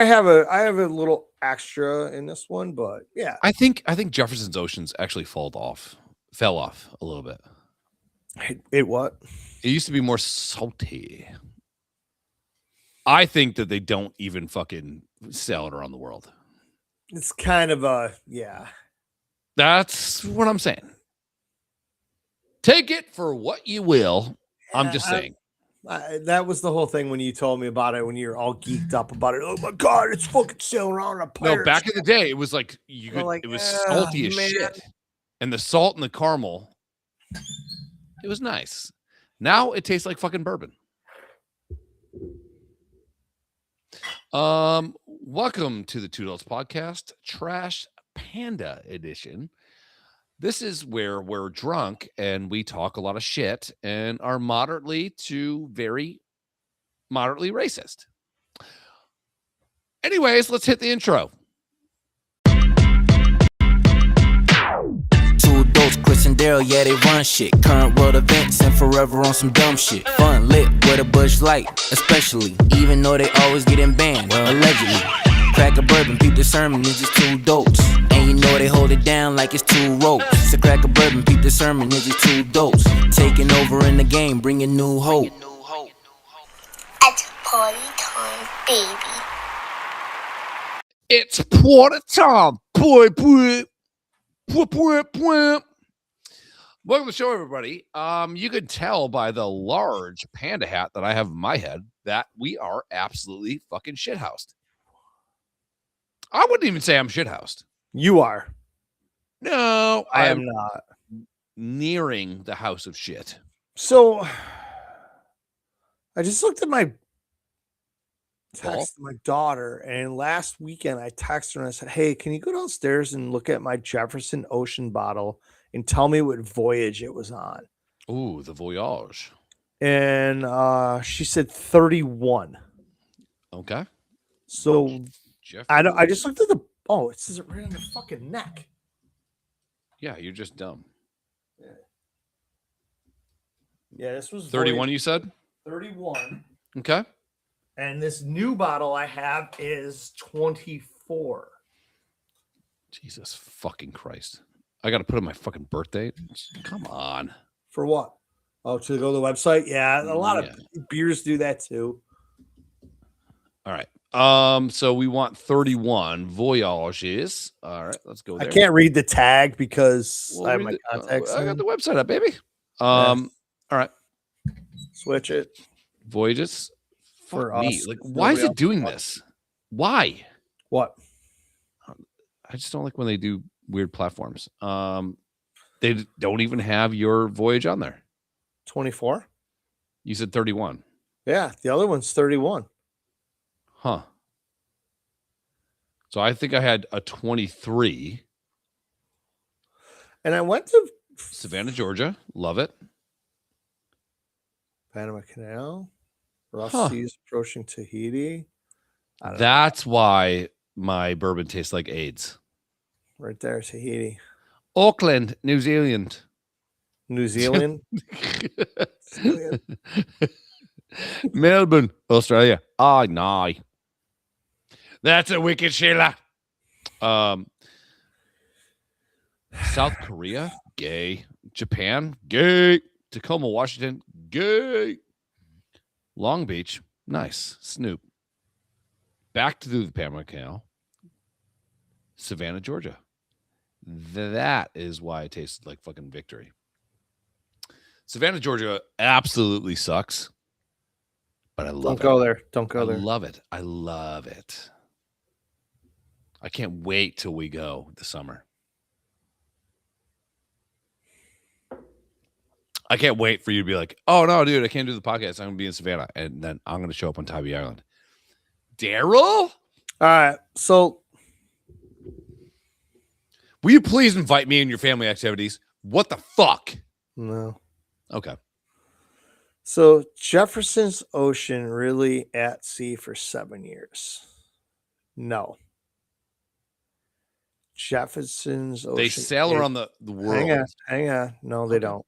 I have a little extra in this one, but yeah. I think Jefferson's Oceans actually fell off a little bit. It what? It used to be more salty. I think that they don't even fucking sell it around the world. It's kind of a yeah. That's what I'm saying. Take it for what you will. I'm just saying. That was the whole thing when you told me about it, when you're all geeked up about it. Oh my god, it's fucking sailing around on a pirate. No, back in the day, it was like it was salty as shit, and the salt and the caramel, it was nice. Now it tastes like fucking bourbon. Welcome to the Two Dolts podcast, Trash Panda edition. This is where we're drunk and we talk a lot of shit and are moderately to very moderately racist. Anyways, let's hit the intro. Two adults, Chris and Daryl, yeah, they run shit. Current world events and forever on some dumb shit. Fun lit with a Bush Light, especially. Even though they always getting banned, allegedly. Crack a bourbon, peep the sermon, it's just two dolts. And you know they hold it down like it's two ropes. So crack a bourbon, peep the sermon, it's just two dolts. Taking over in the game, bringing new hope. It's party time, baby. It's party time, boy. Welcome to the show, everybody. You can tell by the large panda hat that I have in my head that we are absolutely fucking shithoused. I wouldn't even say I'm shithoused. You are. No, I am not. Nearing the house of shit. So I just looked at my text to my daughter, and last weekend I texted her and I said, hey, can you go downstairs and look at my Jefferson Ocean bottle and tell me what voyage it was on? Ooh, the voyage. And she said 31. Okay. So I just looked at the it says it right on the fucking neck. Yeah, you're just dumb. Yeah, this was 31, you said? 31. Okay. And this new bottle I have is 24. Jesus fucking Christ. I got to put in my fucking birthday. Come on. For what? Oh, to go to the website? Yeah, a lot of beers do that too. All right. So we want 31 voyages. All right, let's go there. I can't read the tag because I have my contacts. I got the website up, baby. All right. Switch it. Voyages. For me. us. Like, why is it doing this? Why? What? I just don't like when they do weird platforms. They don't even have your voyage on there. 24? You said 31. Yeah, the other one's 31. Huh. So I think I had a 23. And I went to Savannah, Georgia. Love it. Panama Canal. Rough seas approaching Tahiti. That's why my bourbon tastes like AIDS. Right there, Tahiti. Auckland, New Zealand. New Zealand? Melbourne, Australia. Oh, no. That's a wicked Sheila. South Korea, gay. Japan, gay. Tacoma, Washington, gay. Long Beach, nice. Snoop. Back to the Panama Canal. Savannah, Georgia. That is why it tasted like fucking victory. Savannah, Georgia absolutely sucks. But I love it. Don't go there. Don't go there. I love it. I love it. I can't wait till we go this summer. I can't wait for you to be like, oh, no, dude, I can't do the podcast. I'm going to be in Savannah. And then I'm going to show up on Tybee Island. Daryl? All right. So, will you please invite me in your family activities? What the fuck? No. Okay. So, Jefferson's Ocean really at sea for 7 years? No. Jefferson's Ocean. They sail around the world. Hang on. No, they don't.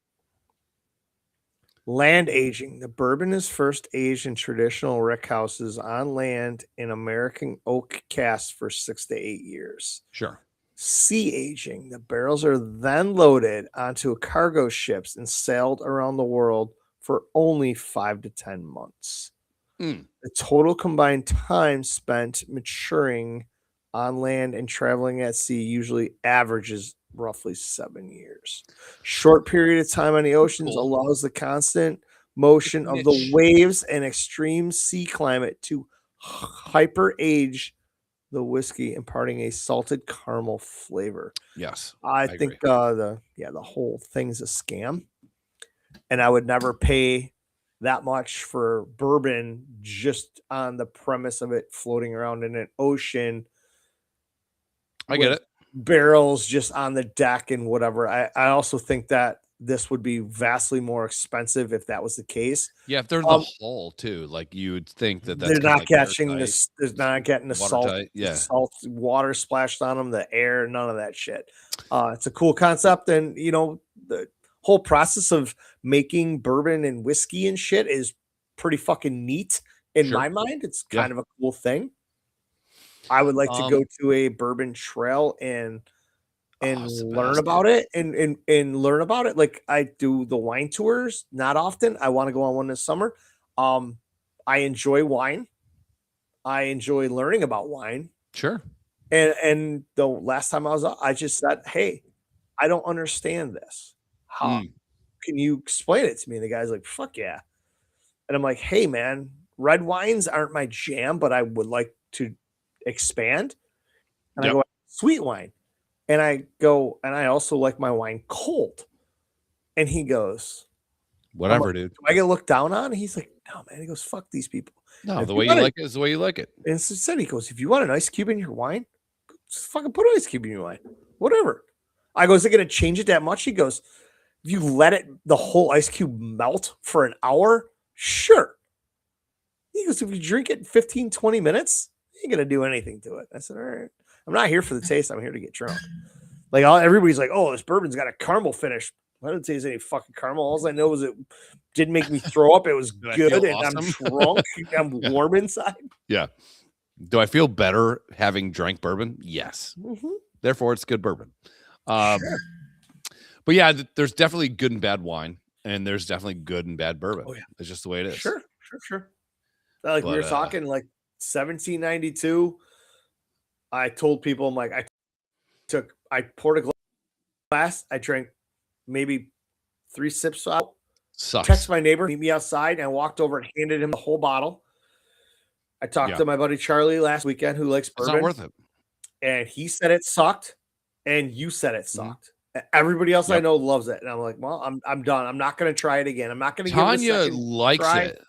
Land aging. The bourbon is first aged in traditional rick houses on land in American oak casks for 6 to 8 years. Sure. Sea aging. The barrels are then loaded onto cargo ships and sailed around the world for only 5 to 10 months. Mm. The total combined time spent maturing on land and traveling at sea usually averages roughly 7 years. Short period of time on the oceans Cool. allows the constant motion of the Niche. waves and extreme sea climate to hyper age the whiskey, imparting a salted caramel flavor. Yes. I agree. think the whole thing's a scam, and I would never pay that much for bourbon just on the premise of it floating around in an ocean. I get with it. barrels just on the deck and whatever. I also think that this would be vastly more expensive if that was the case. Yeah, if they're in the hull too, like you would think that that's They're kinda not like catching airtight, this. They're not getting the salt, watertight. Yeah. salt water splashed on them, the air, none of that shit. It's a cool concept, and the whole process of making bourbon and whiskey and shit is pretty fucking neat in Sure. my mind. It's Yeah. kind of a cool thing. I would like to go to a bourbon trail and it's the learn best, about it and learn about it. Like I do the wine tours, not often. I want to go on one this summer. I enjoy wine. I enjoy learning about wine. Sure. And the last time I was out, I just said, "Hey, I don't understand this. How Mm. can you explain it to me?" And the guy's like, "Fuck yeah." And I'm like, "Hey man, red wines aren't my jam, but I would like to expand." And I Yep. go, "Sweet wine." And I go, "And I also like my wine cold." And he goes, Whatever, dude. "Do I get looked down on?" And he's like, "No, man." He goes, "Fuck these people." No, If the you way you wanna- like it is the way you like it. And so said, he goes, "If you want an ice cube in your wine, just fucking put an ice cube in your wine. Whatever." I go, "Is it going to change it that much?" He goes, "If you let it, the whole ice cube melt for an hour, sure." He goes, "If you drink it in 15, 20 minutes, you ain't going to do anything to it." I said, "All right. I'm not here for the taste. I'm here to get drunk." Like everybody's like, "Oh, this bourbon's got a caramel finish." I don't taste any fucking caramel. All I know is it didn't make me throw up. It was Did I good, feel and awesome? I'm drunk. I'm warm inside. Yeah. Do I feel better having drank bourbon? Yes. Mhm. Therefore, it's good bourbon. Sure. But yeah, there's definitely good and bad wine, and there's definitely good and bad bourbon. Oh, yeah. It's just the way it is. Sure. Like we But, were talking, like 1792. I told people, I'm like, I poured a glass, I drank maybe 3 sips out, Sucks. text my neighbor, meet me outside, and I walked over and handed him the whole bottle. I talked Yeah. to my buddy Charlie last weekend who likes It's bourbon, not worth it. and he said it sucked, and you said it Mhm. sucked. Everybody else I Yep. know loves it, and I'm like, well, I'm done. I'm not going to try it again. I'm not going to give it a Tanya second likes try. it.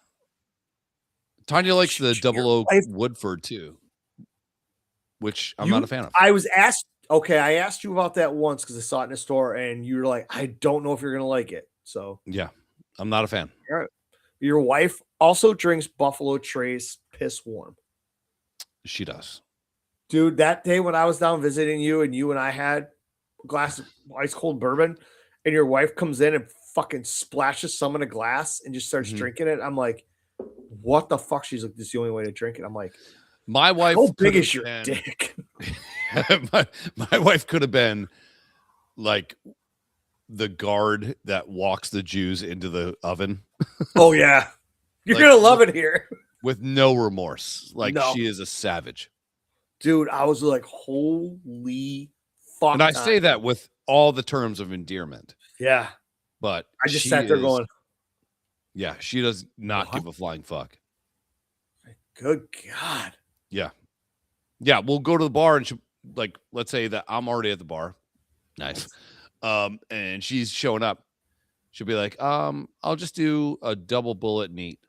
Tanya likes the Your double oak wife- Woodford too, which I'm You- not a fan of. I was asked, okay, I asked you about that once because I saw it in the store, and you were like, I don't know if you're gonna like it. So Yeah, I'm not a fan. your wife also drinks Buffalo Trace piss warm. She does. Dude, that day when I was down visiting you and I had a glass of ice cold bourbon, and your wife comes in and fucking splashes some in a glass and just starts Mhm. drinking it. I'm like, what the fuck? She's like, this is the only way to drink it. I'm like, My wife. how big could is have your been- dick? my wife could have been like the guard that walks the Jews into the oven Oh yeah. You're Like, gonna love it here. with no remorse. Like No. she is a savage. Dude, I was like, holy fuck. And I say that with all the terms of endearment. Yeah. But I just she sat there is- going, Yeah, she does not What? give a flying fuck. good God. Yeah, we'll go to the bar and she, like, let's say that I'm already at the bar. Nice. And she's showing up. She'll be like, I'll just do a double bullet neat.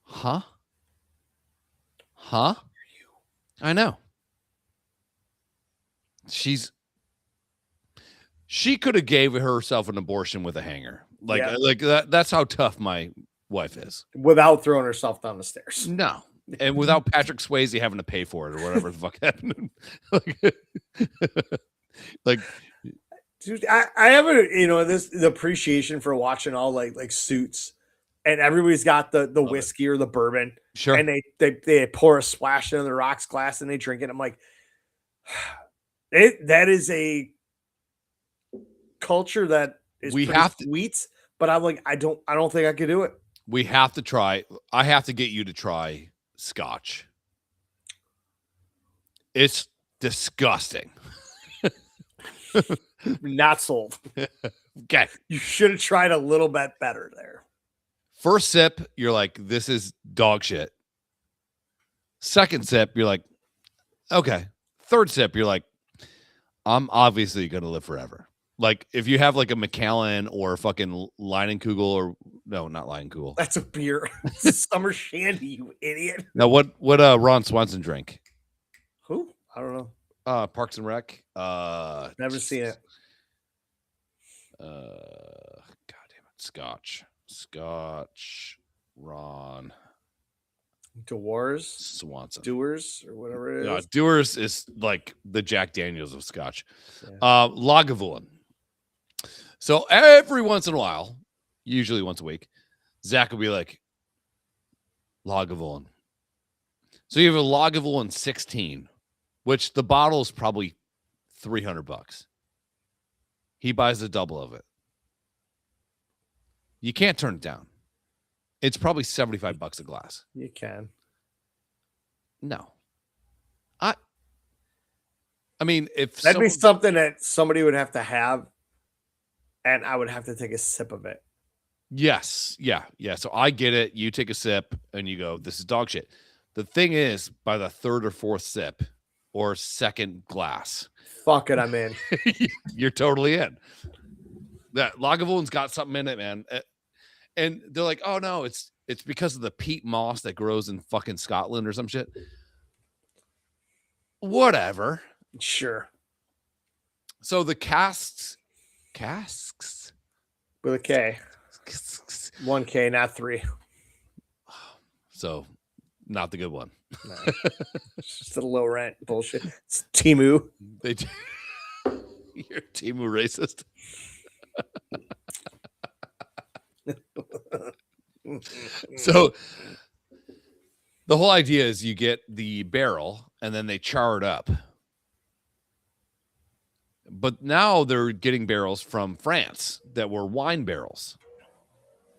Huh? I know. She could have gave herself an abortion with a hanger. Like, Yeah. like that's how tough my wife is. Without throwing herself down the stairs. No. And without Patrick Swayze having to pay for it or whatever the fuck happened. like, Dude, I have the appreciation for watching all like Suits, and everybody's got the Love it. whiskey or the bourbon, Sure. and they pour a splash into the rocks glass and they drink it. I'm like, that is a culture that is We pretty have to- sweet, but I'm like, I don't think I could do it. We have to try. I have to get you to try Scotch. It's disgusting. Not sold. Okay. You should have tried a little bit better there. First sip, you're like, this is dog shit. Second sip, you're like, okay. Third sip, you're like, I'm obviously going to live forever. Like, if you have like a Macallan or fucking Leinenkugel or no, not Leinenkugel. That's a beer. It's a summer shandy, you idiot. Now, what Ron Swanson drink? Who? I don't know. Parks and Rec. Never seen it. God damn it. Scotch. Ron Dewars, Swanson. Dewars, or whatever it is. Dewars is like the Jack Daniels of Scotch. Yeah. Lagavulin. So every once in a while, usually once a week, Zach will be like, Lagavulin. So you have a Lagavulin 16, which the bottle is probably $300. He buys a double of it. You can't turn it down. It's probably $75 a glass. You can. No. I mean, if That'd be something that somebody would have to have, and I would have to take a sip of it. Yes. Yeah. So I get it. You take a sip and you go, this is dog shit. The thing is, by the third or fourth sip or second glass, fuck it, I'm in. You're totally in. That Lagavulin's got something in it, man. And they're like, oh no, it's because of the peat moss that grows in fucking Scotland or some shit. Whatever. Sure. So the casks with a K. 1K, not 3. So not the good one. No. It's just a low rent bullshit. It's Timu. You're Timu racist. So the whole idea is you get the barrel and then they char it up. But now they're getting barrels from France that were wine barrels.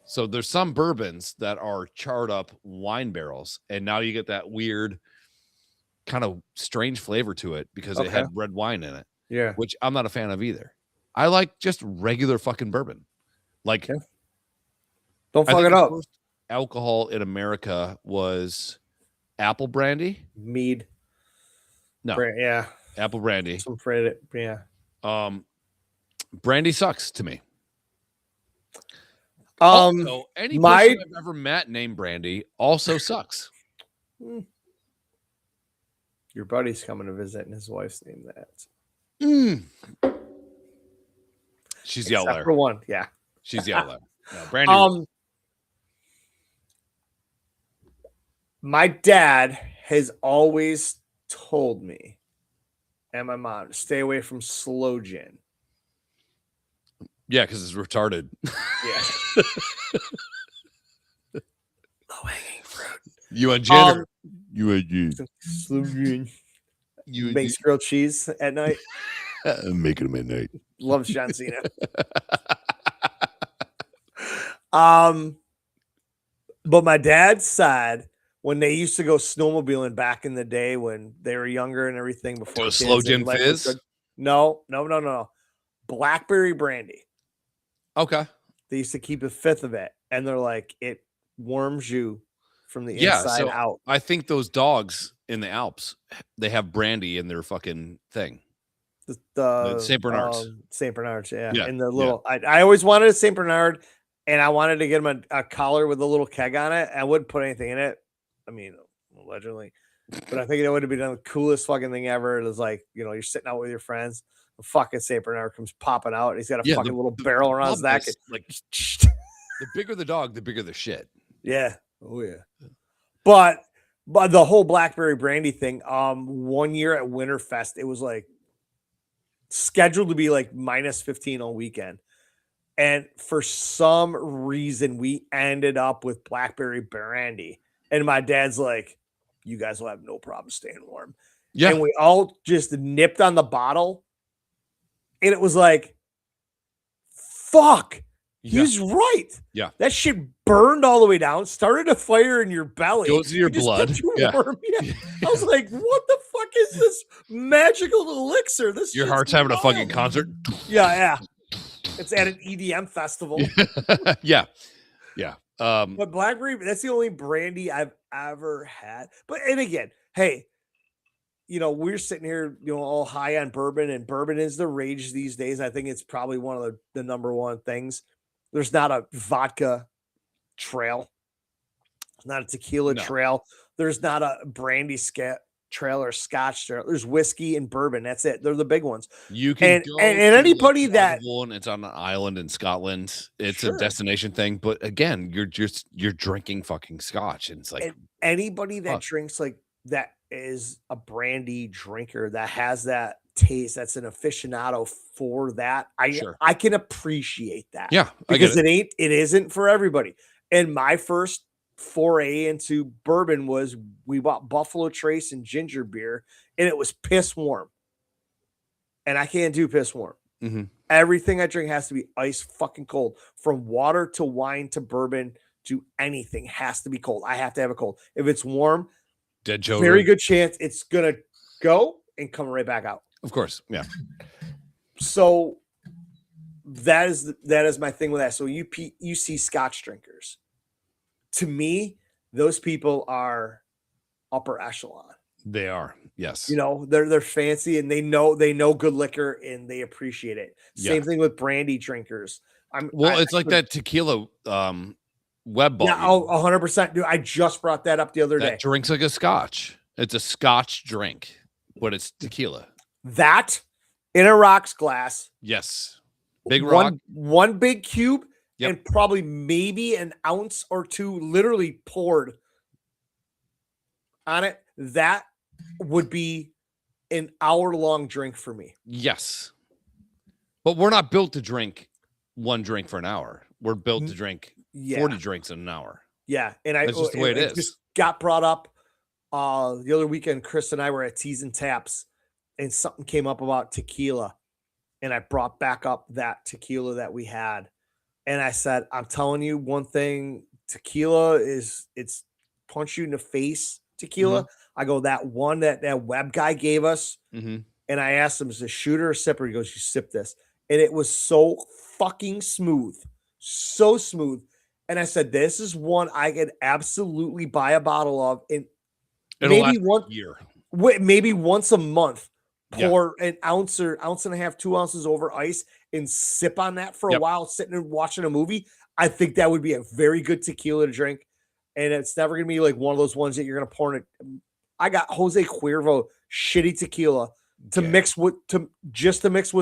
So there's some bourbons that are charred up wine barrels, and now you get that weird kind of strange flavor to it because it had red wine in it. Yeah. Which I'm not a fan of either. I like just regular fucking bourbon. Like, don't fuck it up. First alcohol in America was apple brandy. Mead. No. Yeah. Apple brandy. Some Fred, yeah. Brandy sucks to me. Also, any person I've ever met named Brandy also sucks. Your buddy's coming to visit, and his wife's named that. She's the outlier. For one, yeah. She's the outlier. No, Brandy. My dad has always told me, and my mom, to stay away from slow gin. Yeah, because it's retarded. Yeah. Low-hanging fruit. You and Jen. You and Jen. Slow gin. You makes grilled cheese at night. I'm making them at night. Loves John Cena. But my dad's side, when they used to go snowmobiling back in the day when they were younger and everything, before slow gin fizz. No. Blackberry brandy. Okay. They used to keep a fifth of it, and they're like, it warms you from the inside out. I think those dogs in the Alps, they have brandy in their fucking thing. The St. Bernards. St. Bernards, yeah. Yeah. In the little, I always wanted a St. Bernard, and I wanted to get him a collar with a little keg on it. I wouldn't put anything in it. I mean, allegedly. But I think it would have been the coolest fucking thing ever. It was like, you're sitting out with your friends. The fucking St. Bernard comes popping out. And he's got a fucking little barrel around his neck. Like, the bigger the dog, the bigger the shit. Yeah. Oh, yeah. But the whole blackberry brandy thing, one year at Winterfest, it was like scheduled to be like minus 15 all weekend. And for some reason, we ended up with blackberry brandy. And my dad's like, you guys will have no problem staying warm. Yeah. And we all just nipped on the bottle. And it was like, fuck, he's right. Yeah. That shit burned all the way down, started a fire in your belly. Goes to your It just blood. kept you Yeah. warm. Yeah. I was like, what the fuck is this magical elixir? This Your shit's heart's having a fucking wild. concert. Yeah. It's at an EDM festival. Yeah. But blackberry, that's the only brandy I've ever had. But and again, hey, we're sitting here, all high on bourbon, and bourbon is the rage these days. I think it's probably one of the number one things. There's not a vodka trail. There's not a tequila trail. There's not a brandy trail or scotch trail. There's whiskey and bourbon. That's it. They're the big ones. You can go and anybody that it's on an island in Scotland. It's Sure. a destination thing, but again, you're drinking fucking scotch, and it's like anybody that drinks like that is a brandy drinker that has that taste. That's an aficionado for that. I can appreciate that. Yeah, because it isn't for everybody. And my first foray into bourbon was we bought Buffalo Trace and ginger beer, and it was piss warm. And I can't do piss warm. Mm-hmm. Everything I drink has to be ice fucking cold, from water to wine to bourbon to anything has to be cold. I have to have it cold. If it's warm, dead Joe. Very good chance it's gonna go and come right back out. Of course, yeah. So that is my thing with that. So you see Scotch drinkers. To me, those people are upper echelon. They are, yes. They're fancy and they know good liquor and they appreciate it. Same thing with brandy drinkers. It's like that tequila web ball. Yeah, 100%. Dude, I just brought that up the other day. Drinks like a scotch. It's a scotch drink, but it's tequila. That in a rocks glass. Yes. Big rock. One big cube. Yep. And probably maybe an ounce or two literally poured on it. That would be an hour-long drink for me. Yes. But we're not built to drink one drink for an hour. We're built to drink 40 drinks in an hour. Yeah. And that's just the way it is. Just got brought up the other weekend. Chris and I were at Teas and Taps, and something came up about tequila. And I brought back up that tequila that we had. And I said, I'm telling you one thing, tequila it's punch you in the face tequila. Mm-hmm. I go, that one that web guy gave us. Mm-hmm. And I asked him, is it a shooter or a sipper? He goes, you sip this. And it was so fucking smooth. So smooth. And I said, this is one I could absolutely buy a bottle of. And maybe maybe once a month. Pour an ounce or ounce and a half, 2 ounces over ice and sip on that for a while, sitting and watching a movie. I think that would be a very good tequila to drink. And it's never going to be like one of those ones that you're going to pour in it. I got Jose Cuervo shitty tequila to mix with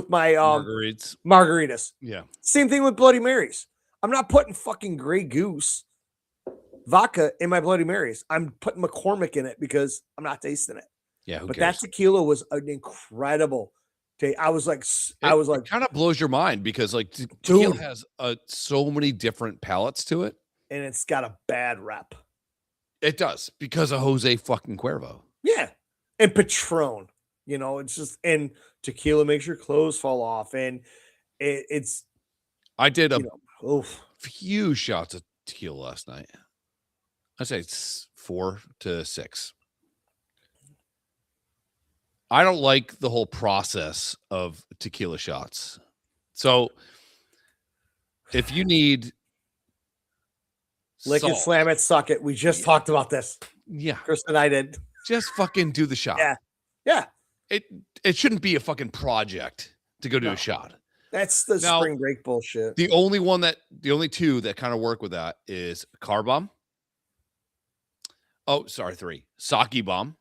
my margaritas. Yeah. Same thing with Bloody Marys. I'm not putting fucking Grey Goose vodka in my Bloody Marys. I'm putting McCormick in it because I'm not tasting it. Yeah, but that tequila was an incredible taste. I was like, it kind of blows your mind because like tequila has so many different palates to it, and it's got a bad rep. It does because of Jose fucking Cuervo. Yeah, and Patron. It's just, and tequila makes your clothes fall off, and it's. I did a few shots of tequila last night. I'd say it's 4 to 6. I don't like the whole process of tequila shots. So if you need lick it, slam it, suck it. We just talked about this. Yeah. Chris and I did. Just fucking do the shot. Yeah. Yeah. It shouldn't be a fucking project to go do a shot. That's the spring break bullshit. The only two that kind of work with that is Car Bomb. Oh, sorry, 3. Sake Bomb.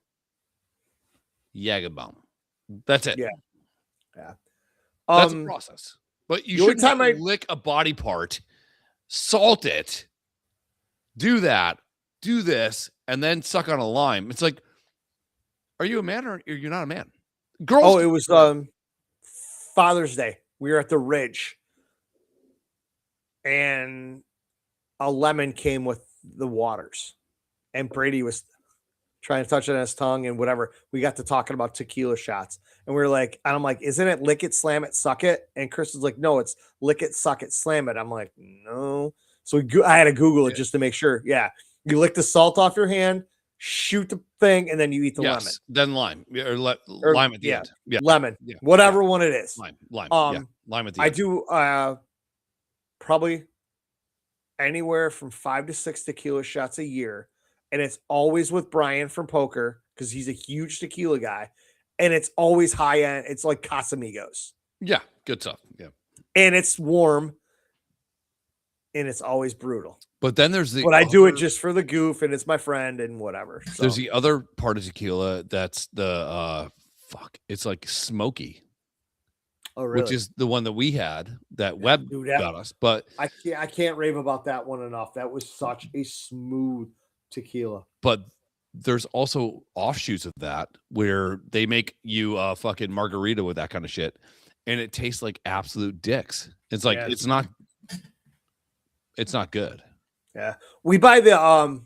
Jager Bomb. That's it. Yeah. That's a process. But you shouldn't lick a body part, salt it, do that, do this, and then suck on a lime. It's like, are you a man or you're not a man? Girls. Oh, it was Father's Day. We were at the Ridge, and a lemon came with the waters, and Brady was trying to touch it on his tongue and whatever. We got to talking about tequila shots, and we were like, and I'm like, isn't it lick it, slam it, suck it? And Chris was like, no, it's lick it, suck it, slam it. I'm like, no. So I had to Google it just to make sure. Yeah, you lick the salt off your hand, shoot the thing, and then you eat the lemon. Then lime or lime at the end. Yeah, lemon, whatever one it is. Lime. Lime at the end. I do probably anywhere from 5 to 6 tequila shots a year. And it's always with Brian from poker because he's a huge tequila guy. And it's always high end. It's like Casamigos. Yeah, good stuff. Yeah. And it's warm. And it's always brutal. But then there's But I do it just for the goof, and it's my friend and whatever. So. There's the other part of tequila that's the it's like smoky. Oh, really? Which is the one that we had that Webb got us. But I can't rave about that one enough. That was such a smooth tequila. But there's also offshoots of that where they make you a fucking margarita with that kind of shit, and it tastes like absolute dicks. It's like it's not good. Yeah, we buy the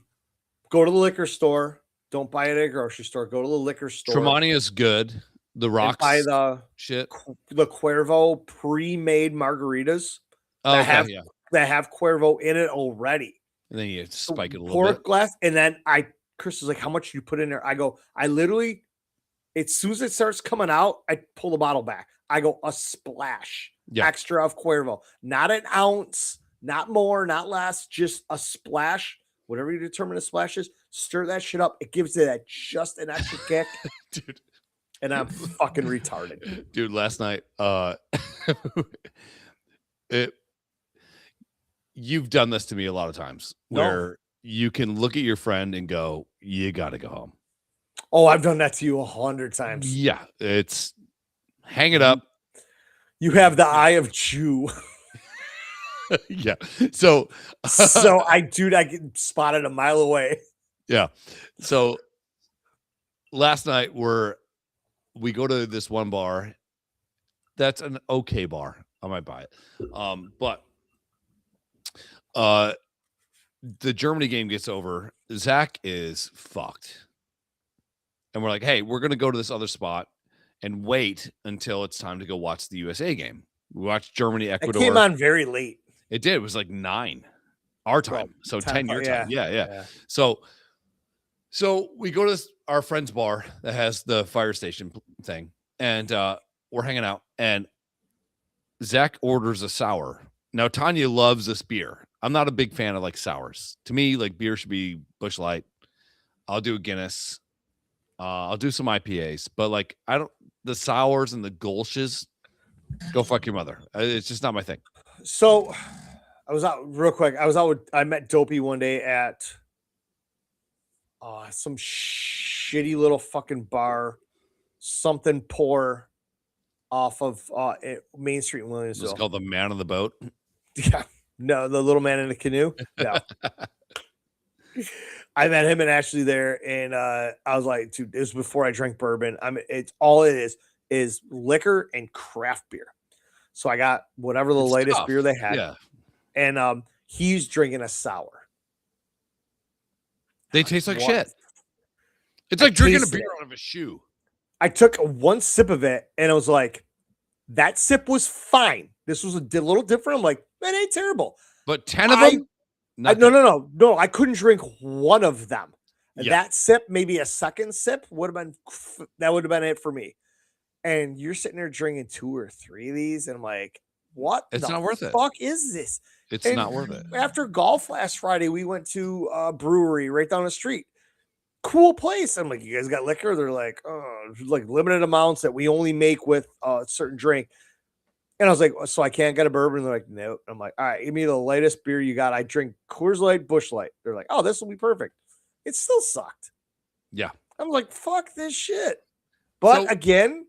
go to the liquor store. Don't buy it at a grocery store. Go to the liquor store. Tremonti is good. The Rocks buy the shit. The Cuervo pre-made margaritas that have Cuervo in it already. And then you spike it a little pour bit. Glass, and then Chris was like, "How much you put in there?" I go, I literally, as soon as it starts coming out, I pull the bottle back. I go a splash extra of Cuervo, not an ounce, not more, not less, just a splash. Whatever you determine a splash is, stir that shit up. It gives it just an extra kick, dude. And I'm fucking retarded, dude. Last night, you've done this to me a lot of times where you can look at your friend and go, "You got to go home." Oh, I've done that to you 100 times. Yeah, it's hang it up. You have the eye of Jew. Yeah. So I get spotted a mile away. Yeah. So last night we go to this one bar. That's an okay bar. I might buy it. But the Germany game gets over. Zach is fucked. And we're like, hey, we're going to go to this other spot and wait until it's time to go watch the USA game. We watched Germany, Ecuador. It came on very late. It did. It was like 9 our time. So 10 your time. Yeah. So we go to our friend's bar that has the fire station thing, and we're hanging out, and Zach orders a sour. Now, Tanya loves this beer. I'm not a big fan of like sours. To me, like beer should be Busch Light. I'll do a Guinness. I'll do some IPAs, but like the sours and the Gulches, go fuck your mother. It's just not my thing. So I was out real quick. I met Dopey one day at some shitty little fucking bar, something poor off of Main Street in Williamsville. It's called the Man on the Boat. Yeah. No, the little man in the canoe. No. I met him and Ashley there, and I was like, dude, it was before I drank bourbon. It's all it is liquor and craft beer. So I got whatever the latest beer they had. Yeah. And he's drinking a sour. They taste like shit. It's like drinking a beer out of a shoe. I took one sip of it, and I was like, that sip was fine. This was a little different. I'm like, that ain't terrible. But 10 of them? No. I couldn't drink one of them. Yeah. That sip, maybe a second sip, would have been it for me. And you're sitting there drinking 2 or 3 of these, and I'm like, what? It's not worth it. Fuck is this? It's not worth it. After golf last Friday, we went to a brewery right down the street. Cool place. I'm like, you guys got liquor? They're like, oh, like limited amounts that we only make with a certain drink. And I was like, so I can't get a bourbon? They're like, no. I'm like, all right, give me the lightest beer you got. I drink Coors Light, Busch Light. They're like, oh, this will be perfect. It still sucked. Yeah. I'm like, fuck this shit. But again,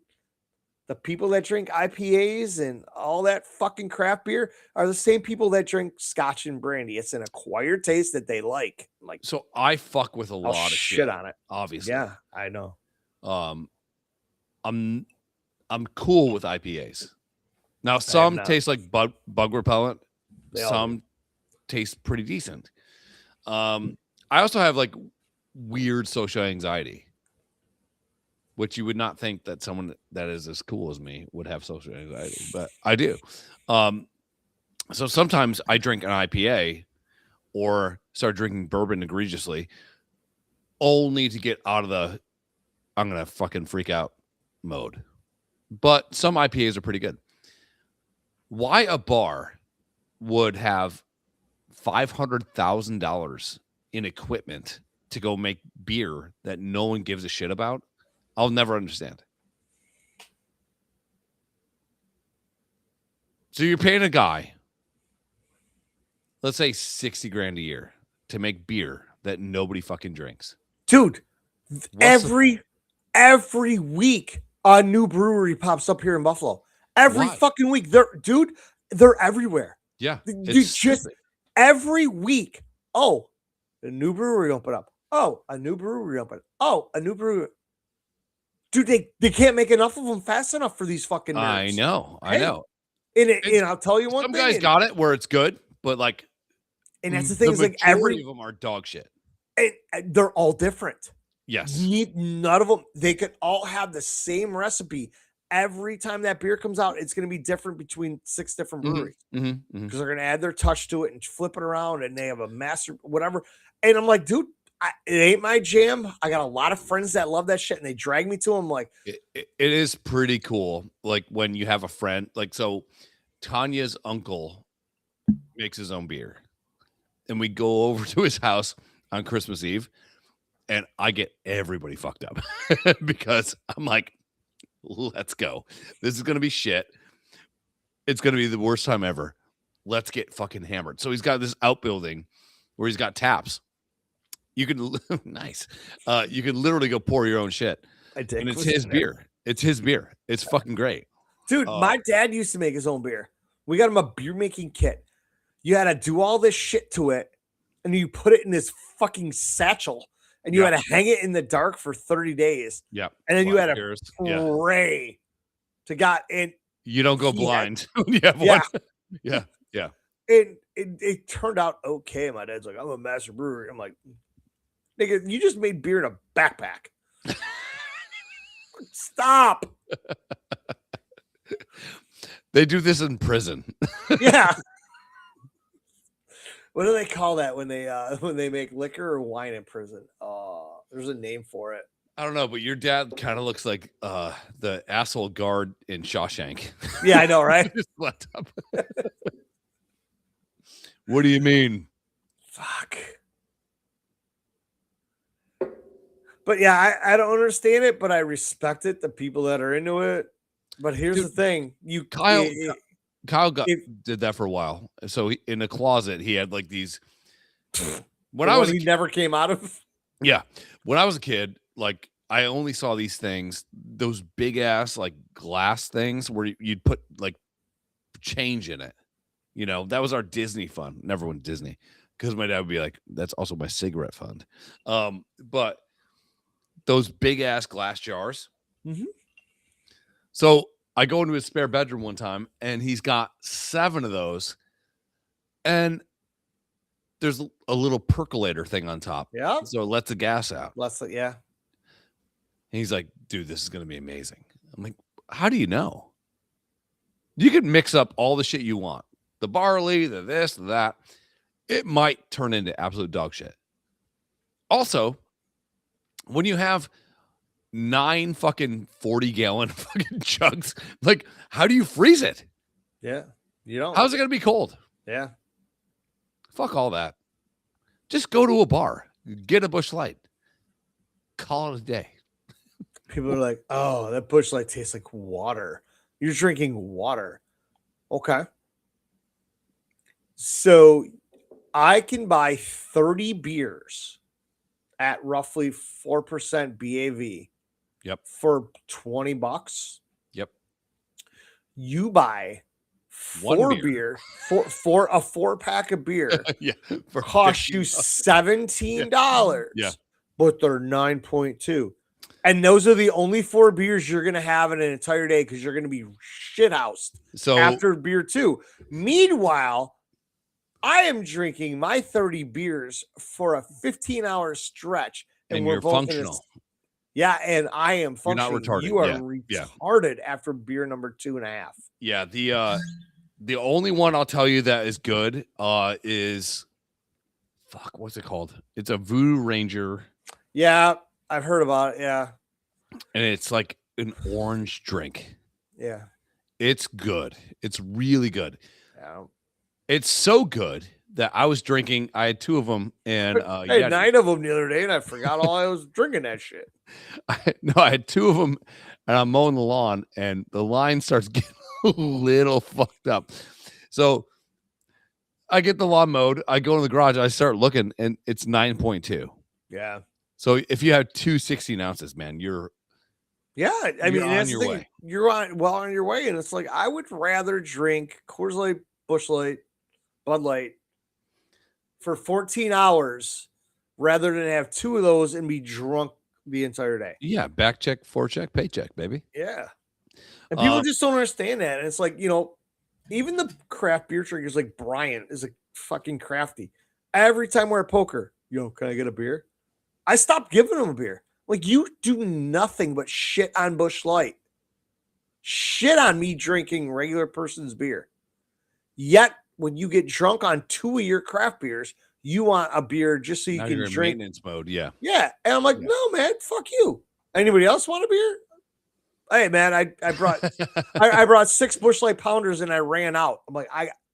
the people that drink IPAs and all that fucking craft beer are the same people that drink scotch and brandy. It's an acquired taste that they like. Like, so I fuck with a lot of shit on it. Obviously. Yeah, I know. I'm cool with IPAs. Now, some not. taste like bug repellent. They all Some taste pretty decent. I also have like weird social anxiety, which you would not think that someone that is as cool as me would have social anxiety, but I do. So sometimes I drink an IPA or start drinking bourbon egregiously, only to get out of the I'm gonna fucking freak out mode. But some IPAs are pretty good. Why a bar would have $500,000 in equipment to go make beer that no one gives a shit about, I'll never understand. So you're paying a guy, let's say 60 grand a year, to make beer that nobody fucking drinks. Dude, What's every week a new brewery pops up here in Buffalo. Every Why? fucking week. They're everywhere. Yeah. You just every week. Oh, a new brewery open up. Oh, a new brewery open. Oh, a new brewery. Dude, they can't make enough of them fast enough for these fucking nerds. I know. And I'll tell you one Some thing. guys got it where it's good, but like, and that's the thing is like majority of them are dog shit. and they're all different. Yes. None of them, they could all have the same recipe. Every time that beer comes out, it's going to be different between 6 different breweries because they're going to add their touch to it and flip it around, and they have a master whatever. And I'm like, dude, it ain't my jam. I got a lot of friends that love that shit, and they drag me to them. Like, it is pretty cool. Like when you have a friend, like, so Tanya's uncle makes his own beer, and we go over to his house on Christmas Eve, and I get everybody fucked up because I'm like, let's go. This is going to be shit. It's going to be the worst time ever. Let's get fucking hammered. So he's got this outbuilding where he's got taps. You can nice. You can literally go pour your own shit. And it's his beer. It's his beer. It's fucking great. Dude, my dad used to make his own beer. We got him a beer making kit. You had to do all this shit to it, and you put it in this fucking satchel, and you had to hang it in the dark for 30 days. Yeah. And then you had to pray to God. And you don't go blind. You have one. Yeah. Yeah. And it turned out okay. My dad's like, I'm a master brewer. I'm like, nigga, you just made beer in a backpack. Stop. They do this in prison. Yeah. What do they call that when they make liquor or wine in prison? There's a name for it. I don't know, but your dad kind of looks like the asshole guard in Shawshank. Yeah, I know, right? Just left up. What do you mean? Fuck. But yeah, I don't understand it, but I respect it. The people that are into it. But here's the thing: Kyle did that for a while. So in a closet, he had like these. When I was he never came out of. Yeah, when I was a kid, like I only saw these things, those big ass like glass things where you'd put like change in it. You know, that was our Disney fund. Never went Disney because my dad would be like, "That's also my cigarette fund." But those big ass glass jars. Mm-hmm. So I go into his spare bedroom one time, and he's got 7 of those, and there's a little percolator thing on top. Yeah. So it lets the gas out. Yeah. And he's like, dude, this is going to be amazing. I'm like, how do you know? You can mix up all the shit you want. The barley, the this, the that. It might turn into absolute dog shit. Also, when you have 9 fucking 40-gallon fucking jugs, like, how do you freeze it? Yeah. You don't. How's it going to be cold? Yeah. Fuck all that. Just go to a bar, get a Busch Light, call it a day. People are like, oh, that Busch Light tastes like water. You're drinking water. Okay. So I can buy 30 beers at roughly 4% BAV. Yep. For $20. Yep. You buy 4 beer for a 4-pack of beer. Yeah. For cost you $17. Yeah. But they're 9.2. And those are the only 4 beers you're going to have in an entire day because you're going to be shithoused So after beer 2. Meanwhile, I am drinking my 30 beers for a 15-hour stretch. and we're you're both functional. Yeah, and I am You're not functioning. retarded. You are Yeah. retarded after beer number 2.5. Yeah, the only one I'll tell you that is good is what's it called? It's a Voodoo Ranger. Yeah, I've heard about it. Yeah. And it's like an orange drink. Yeah. It's good. It's really good. Yeah. It's so good that I was drinking. I had 2 of them, and I had 9 of them the other day, and I forgot all I was drinking that shit. I had 2 of them, and I'm mowing the lawn, and the line starts getting a little fucked up. So I get the lawn mowed. I go in the garage. I start looking, and it's 9.2. Yeah. So if you have 2 16 ounces, man, you're I mean, You're on that's your the thing. way. You're on your way, and it's like I would rather drink Coors Light, Busch Light, Bud Light for 14 hours rather than have 2 of those and be drunk the entire day. yeah, back check, forecheck, paycheck, baby. Yeah. And people just don't understand that. And it's like, even the craft beer drinkers like Brian is a fucking crafty. Every time we're at poker, can I get a beer? I stopped giving him a beer. Like, you do nothing but shit on Busch Light. Shit on me drinking regular person's beer. Yet, when you get drunk on 2 of your craft beers, you want a beer just so you Now can you're in drink. maintenance mode. Yeah. Yeah. And I'm like, no, man, fuck you. Anybody else want a beer? Hey, man, I brought I brought 6 Busch Light Pounders and I ran out. I'm like,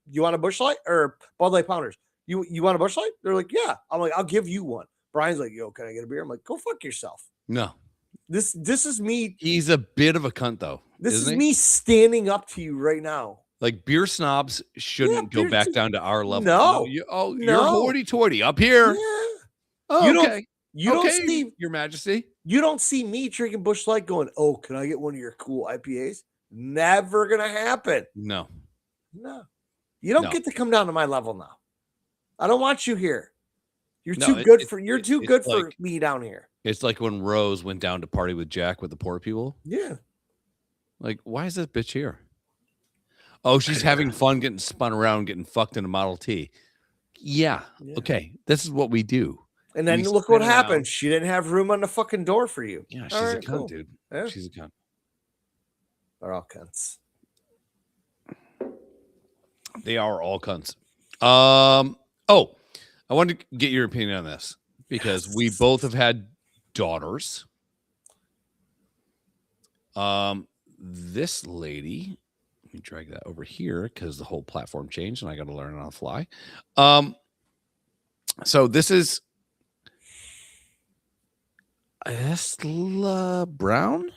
you want a Busch Light or Bud Light Pounders? You want a Busch Light? They're like, yeah. I'm like, I'll give you one. Brian's like, can I get a beer? I'm like, go fuck yourself. No. This is me. He's a bit of a cunt, though. This is he? me standing up to you right now. Like, beer snobs shouldn't go back down to our level. No. You're No. hoity-toity up here. Yeah. Oh, You don't see Your Majesty. You don't see me drinking Busch Light going, oh, can I get one of your cool IPAs? Never gonna happen. No. You don't get to come down to my level now. I don't want you here. You're No, too good for like, me down here. It's like when Rose went down to party with Jack with the poor people. Yeah. Like, why is this bitch here? Oh, she's having fun getting spun around, getting fucked in a Model T. Yeah. Okay. This is what we do. And then look what happened. She didn't have room on the fucking door for you. Yeah, she's a cunt, dude. Yeah. She's a cunt. They're all cunts. They are all cunts. Oh, I wanted to get your opinion on this because we both have had daughters. This lady, let me drag that over here because the whole platform changed and I got to learn on the fly. So this is Estla Brown.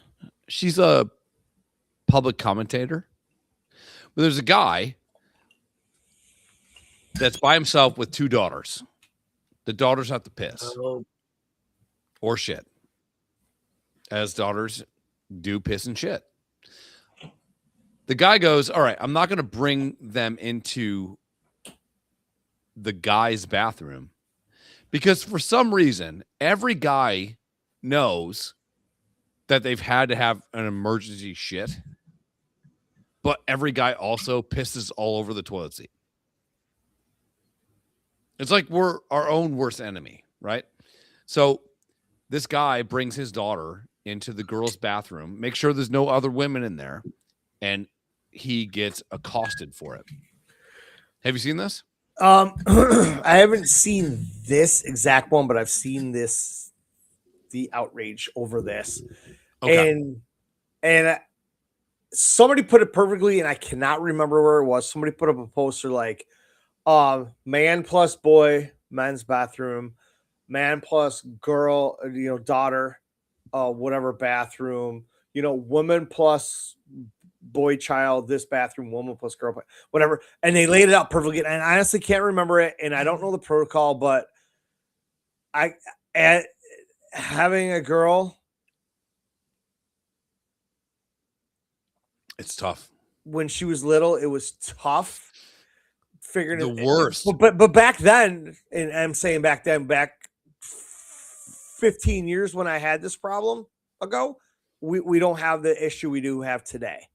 She's a public commentator. But there's a guy that's by himself with 2 daughters. The daughters have to piss or shit, as daughters do piss and shit. The guy goes, all right, I'm not going to bring them into the guy's bathroom because for some reason, every guy knows that they've had to have an emergency shit, but every guy also pisses all over the toilet seat. It's like we're our own worst enemy, right? So this guy brings his daughter into the girls' bathroom, make sure there's no other women in there, and he gets accosted for it. Have you seen this? I haven't seen this exact one, but I've seen the outrage over this. Okay. And somebody put it perfectly, and I cannot remember where it was. Somebody put up a poster like, man plus boy, men's bathroom, man plus girl, daughter, whatever bathroom, woman plus boy child, this bathroom, woman plus girl, whatever. And they laid it out perfectly. And I honestly can't remember it. And I don't know the protocol, but having a girl, it's tough. When she was little, it was tough. Figuring the worst. But back then, and I'm saying back 15 years when I had this problem, ago, we don't have the issue we do have today.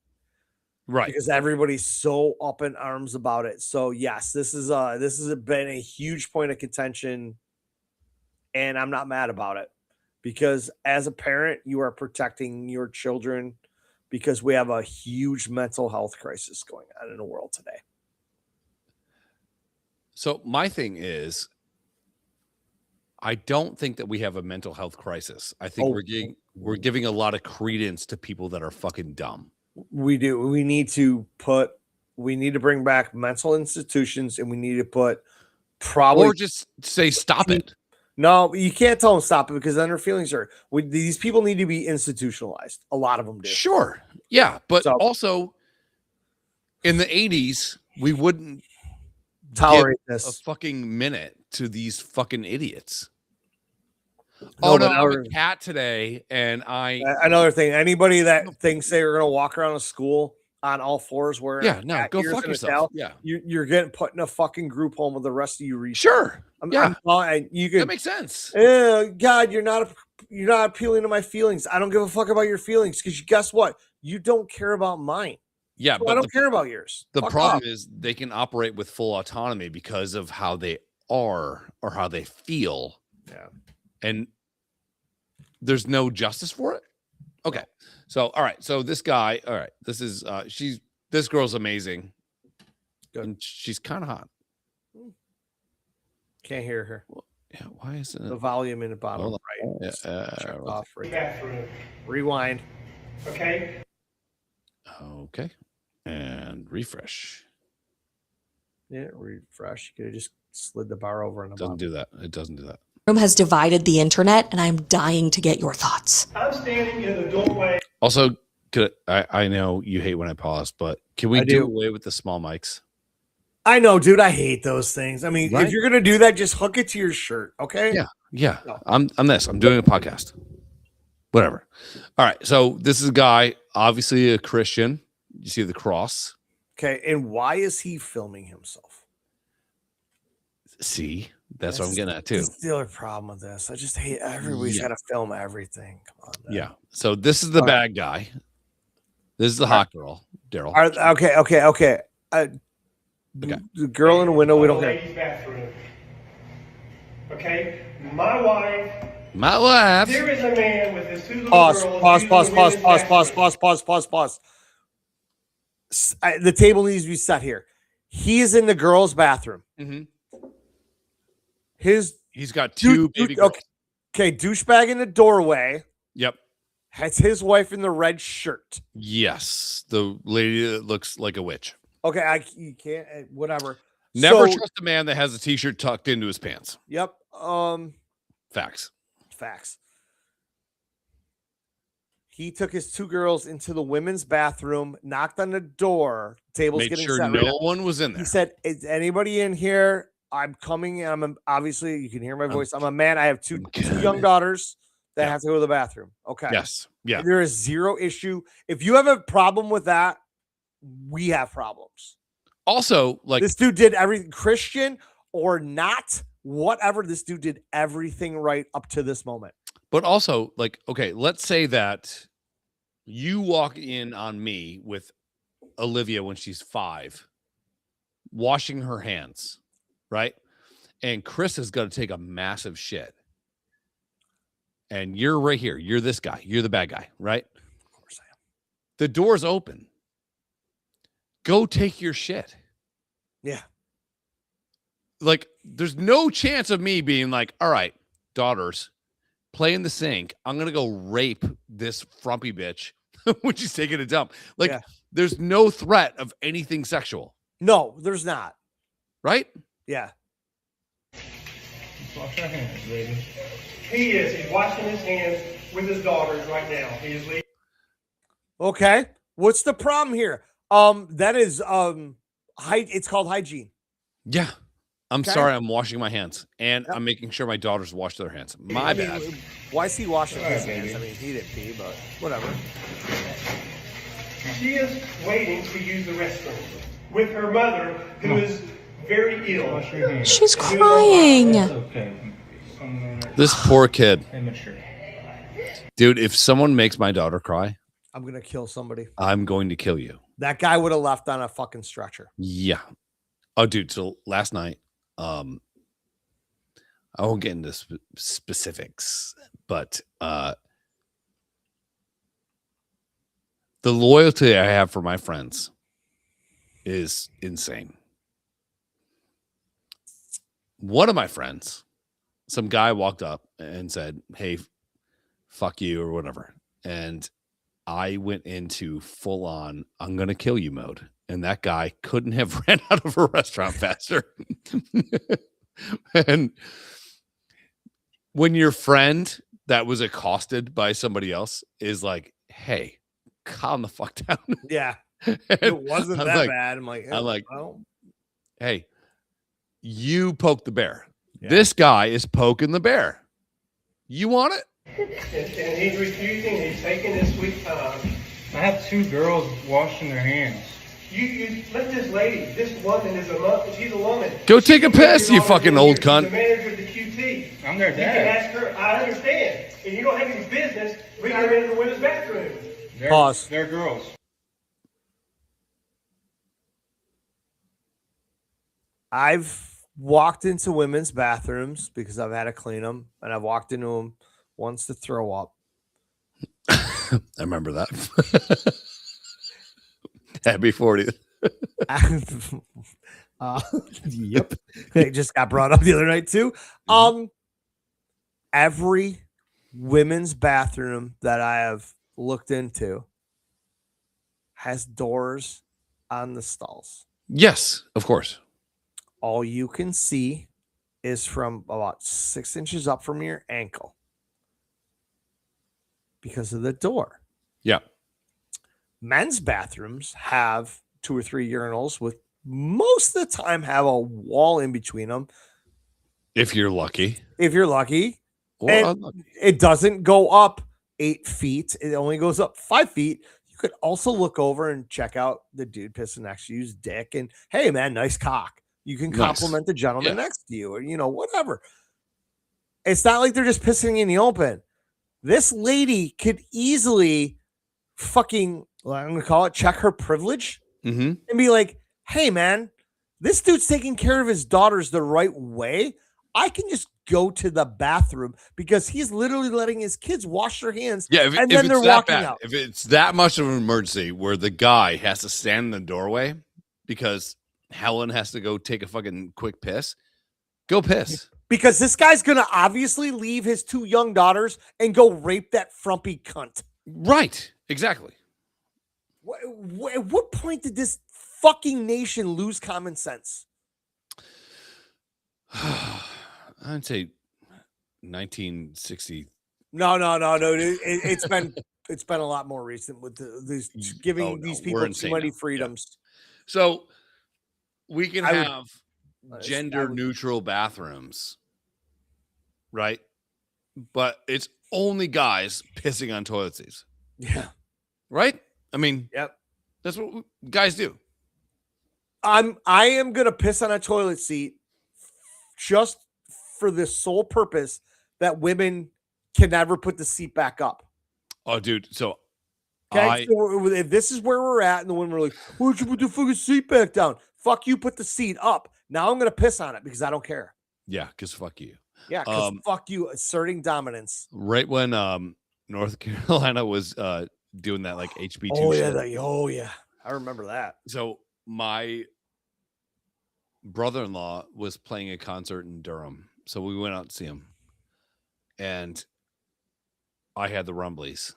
Right. Because everybody's so up in arms about it. So yes, this has been a huge point of contention, and I'm not mad about it, because as a parent, you are protecting your children, because we have a huge mental health crisis going on in the world today. So my thing is, I don't think that we have a mental health crisis. I think we're giving a lot of credence to people that are fucking dumb. We do. We need to bring back mental institutions, and we need to put or just say stop it. No, you can't tell them stop it, because then their feelings are. These people need to be institutionalized. A lot of them do. Sure, yeah, but also in the 80s, we wouldn't tolerate give this a fucking minute to these fucking idiots. No, I'm a cat today, and another thing. Anybody that thinks they're going to walk around a school on all fours wearing go fuck yourself. You're getting put in a fucking group home with the rest of you. Sure, you can. That makes sense. God, you're not appealing to my feelings. I don't give a fuck about your feelings, because guess what? You don't care about mine. Yeah, so but I don't care about yours. The problem is they can operate with full autonomy because of how they are or how they feel. Yeah. And there's no justice for it. Okay. So, all right. So this guy, all right. This is, this girl's amazing. Good. And she's kind of hot. Can't hear her. Well, yeah. Why is it? The volume in the bottom right. Yeah, off right. Rewind. Okay. Okay. And refresh. Yeah, refresh. You could have just slid the bar over in the bottom. Do that. It doesn't do that. Room has divided the internet, and I'm dying to get your thoughts. I'm standing in the doorway. Also, I know you hate when I pause, but can we do away with the small mics? I know, dude. I hate those things. I mean, if you're gonna do that, just hook it to your shirt, okay? Yeah. No. I'm doing a podcast. Whatever. All right. So this is a guy, obviously a Christian. You see the cross. Okay. And why is he filming himself? See, that's what I'm getting at too. That's the other problem with this. I just hate everybody's got to film everything. Come on. Man. Yeah. So this is the bad guy. This is the hot girl, Daryl. Okay. The girl in the window, we don't care. Bathroom. Okay. My wife. There is a man with his two little girls. Pause. The table needs to be set here. He is in the girls' bathroom. Mm-hmm. He's got two baby girls. Okay, douchebag in the doorway. Yep. That's his wife in the red shirt. Yes, the lady that looks like a witch. Okay, you can't. Whatever. Never trust a man that has a t-shirt tucked into his pants. Yep. Facts. He took his two girls into the women's bathroom, knocked on the door. Table's getting set. Made sure no one was in there. He said, "Is anybody in here? I'm coming. Obviously, you can hear my voice. I'm a man. I have two young daughters that have to go to the bathroom." Okay. Yes. Yeah. There is zero issue. If you have a problem with that, we have problems. Also, like, this dude did everything, Christian or not, whatever. This dude did everything right up to this moment. But also, like, okay, let's say that you walk in on me with Olivia when she's 5, washing her hands, right? And Chris has got to take a massive shit. And you're right here. You're this guy. You're the bad guy, right? Of course I am. The door's open. Go take your shit. Yeah. Like, there's no chance of me being like, all right, daughters, play in the sink. I'm going to go rape this frumpy bitch when she's taking a dump. Like, there's no threat of anything sexual. No, there's not. Right? Yeah. Wash your hands, baby. He's washing his hands with his daughters right now. He is leaving. Okay. What's the problem here? That is, it's called hygiene. Yeah. I'm sorry. I'm washing my hands, and I'm making sure my daughters wash their hands. My bad. Why is he washing his hands? I mean, he didn't pee, but whatever. She is waiting to use the restroom with her mother, who is very ill. She's crying. This poor kid. Dude, if someone makes my daughter cry, I'm gonna kill somebody. I'm going to kill you. That guy would have left on a fucking stretcher. Yeah. Oh, dude. So last night, I won't get into specifics, but the loyalty I have for my friends is insane. One of my friends, some guy walked up and said, "Hey, fuck you," or whatever. And I went into full on, I'm going to kill you mode. And that guy couldn't have ran out of a restaurant faster. And when your friend that was accosted by somebody else is like, "Hey, calm the fuck down." Yeah. And It wasn't I'm that like- bad. I'm like, well, "Hey, you poke the bear. Yeah. This guy is poking the bear. You want it?" And he's refusing. He's taking his sweet time. I have 2 girls washing their hands. You let this lady, this woman is she's a woman. Go take a She's piss, you your daughter fucking in old here. She's cunt. the manager of the QT. I'm their You can dad. ask her. I understand. And you don't have any business bringing her into the women's bathroom. Pause. They're girls. I've walked into women's bathrooms because I've had to clean them, and I've walked into them once to throw up. I remember that. Happy 40th. Yep. It just got brought up the other night too. Every women's bathroom that I have looked into has doors on the stalls. Yes, of course. All you can see is from about 6 inches up from your ankle because of the door. Yeah. Men's bathrooms have 2 or 3 urinals with most of the time have a wall in between them. If you're lucky. If you're lucky, Or and unlucky. it doesn't go up 8 feet. It only goes up 5 feet. You could also look over and check out the dude pissing next to you's dick. And hey, man, nice cock. You can Nice. compliment the gentleman Yeah. next to you, or whatever. It's not like they're just pissing in the open. This lady could easily fucking, I'm gonna call it, check her privilege Mm-hmm. and be like, "Hey, man, this dude's taking care of his daughters the right way. I can just go to the bathroom because he's literally letting his kids wash their hands." Yeah, if, And if then it's they're that walking bad, out. if it's that much of an emergency where the guy has to stand in the doorway because Helen has to go take a fucking quick piss, go piss. Because this guy's gonna obviously leave his 2 young daughters and go rape that frumpy cunt. Right. Exactly. At what point did this fucking nation lose common sense? I'd say 1960. No. Dude. It's been a lot more recent with these giving Oh, no, these we're people too insane many now. Yeah. freedoms. So we can I would- have I gender would- neutral bathrooms, right? But it's only guys pissing on toilet seats, Yeah. right? I mean, Yep. that's what guys do. I am gonna piss on a toilet seat just for the sole purpose that women can never put the seat back up. Oh, dude. So Okay, so if this is where we're at, and the women are like, "Why'd you put the fucking seat back down?" Fuck you, put the seat up. Now I'm gonna piss on it because I don't care. yeah, because fuck you. Yeah, because Um, fuck you, asserting dominance. Right when North Carolina was doing that like HB2 Oh shit. yeah, I remember that. So my brother-in-law was playing a concert in Durham. So we went out to see him. And I had the rumblies.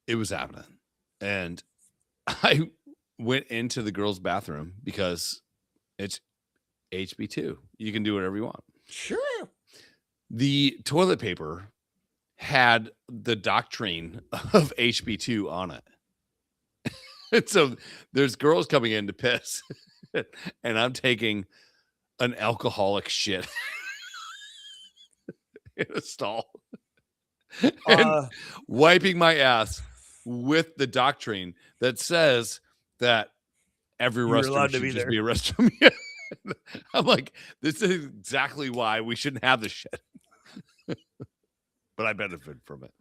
It was happening. And I went into the girls' bathroom because it's HB2. You can do whatever you want. Sure. The toilet paper had the doctrine of HB2 on it. And so there's girls coming in to piss, and I'm taking an alcoholic shit in a stall and wiping my ass with the doctrine that says that every You're restroom allowed to should be just there. be a restroom. Yeah. I'm like, this is exactly why we shouldn't have this shit. But I benefit from it.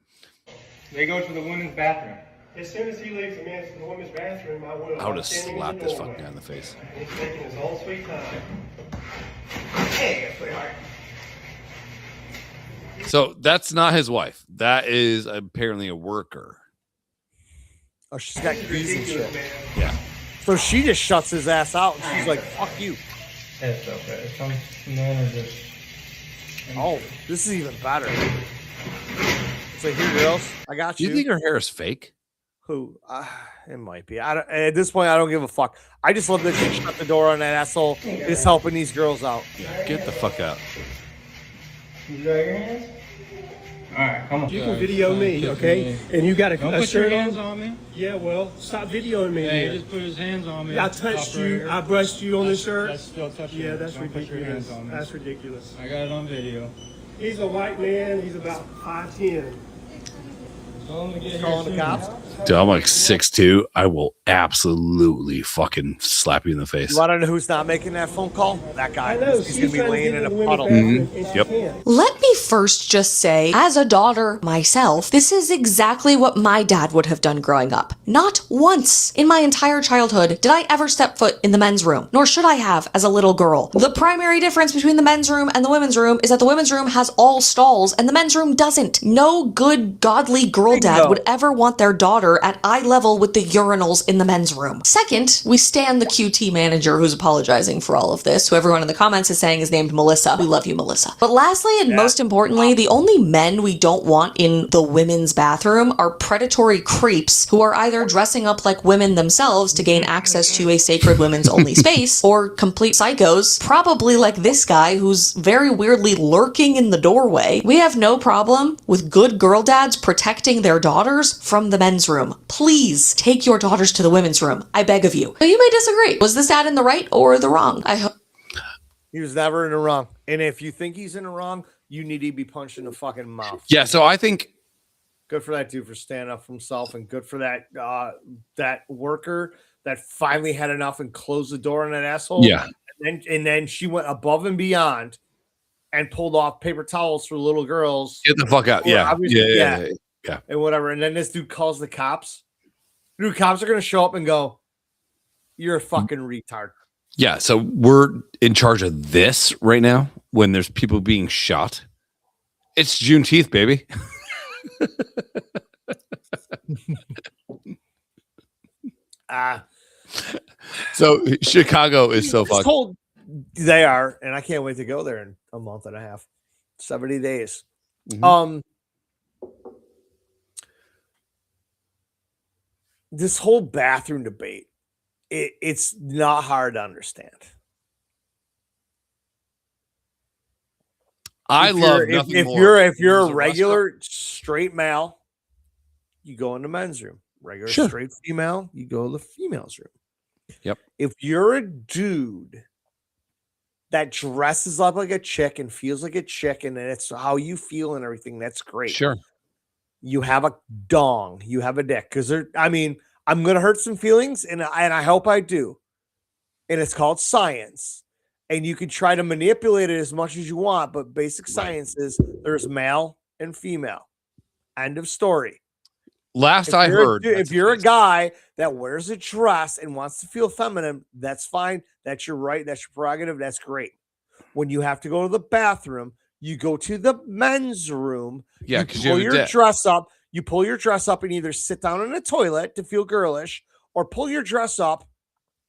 They go to the women's bathroom. As soon as he leaves the women's bathroom, I will. I would have I'm standing in slapped the this doorway. fucking guy in the face. He's taking his own sweet time. Hey, sweetheart. So that's not his wife. That is apparently a worker. Oh, she's got keys and Ridiculous, shit. man. Yeah. So she just shuts his ass out, and she's like, "Fuck you." That's okay. Some men are just. Oh, this is even better. It's like, here, girls, I got Do you. you think her hair is fake? Who? It might be. I don't. At this point, I don't give a fuck. I just love that she shut the door on that asshole. It's helping these girls out. Yeah. Get the fuck out. You dry your hands? All right, come on. You can video me, okay? And you got Don't a put shirt your hands on? on me. Yeah, well, stop videoing me. Yeah, he then. just put his hands on me. I touched you. Operator. I brushed you on the shirt. That's still touching. Yeah, me. that's Don't put your ridiculous. hands on me. That's ridiculous. I got it on video. He's a white man. He's about 5'10". Tell him to get Calling here the soon. cops. Dude, I'm like 6'2". I will absolutely fucking slap you in the face. You want to know who's not making that phone call? That guy. I know. He's gonna be trying to laying get in a the women's puddle. bathroom, and she Yep. can't. Let me first just say, as a daughter myself, this is exactly what my dad would have done growing up. Not once in my entire childhood did I ever step foot in the men's room, nor should I have as a little girl. The primary difference between the men's room and the women's room is that the women's room has all stalls and the men's room doesn't. No good, godly girl dad Bingo. would ever want their daughter at eye level with the urinals in the men's room. Second, we stand the QT manager who's apologizing for all of this, who everyone in the comments is saying is named Melissa. We love you, Melissa. But lastly, and most importantly, the only men we don't want in the women's bathroom are predatory creeps who are either dressing up like women themselves to gain access to a sacred women's only space, or complete psychos, probably like this guy who's very weirdly lurking in the doorway. We have no problem with good girl dads protecting their daughters from the men's room. Please take your daughters to the women's room. I beg of you. But you may disagree. Was this dad in the right or the wrong? I hope. He was never in the wrong. And if you think he's in the wrong, you need to be punched in the fucking mouth. Yeah, so I think Good for that dude for standing up for himself, and good for that that worker that finally had enough and closed the door on that asshole. Yeah. And then she went above and beyond and pulled off paper towels for little girls. get the fuck out. Well, Yeah. obviously, Yeah. yeah. And whatever. And then this dude calls the cops. Dude, cops are gonna show up and go, "You're a fucking retard." Yeah. So we're in charge of this right now when there's people being shot. It's Juneteenth, baby. So Chicago is so It's fucked. cold. They are, and I can't wait to go there in a month and a half, 70 days. Mhm. This whole bathroom debate, it's not hard to understand. I If love you're- nothing if more you're than a there's regular straight male, you go in the men's room. Regular Sure. straight female, you go to the female's room. Yep. If you're a dude that dresses up like a chick and feels like a chick, and it's how you feel and everything, that's great. Sure. You have a dong, you have a dick. Because I'm gonna hurt some feelings, and I hope I do. And it's called science. And you can try to manipulate it as much as you want, but basic science is there's male and female. End of story. Last I heard, If you're a guy that wears a dress and wants to feel feminine, that's fine. That's your right. That's your prerogative. That's great. When you have to go to the bathroom, you go to the men's room. yeah, you because pull you're your dead. dress up. You pull your dress up and either sit down in the toilet to feel girlish, or pull your dress up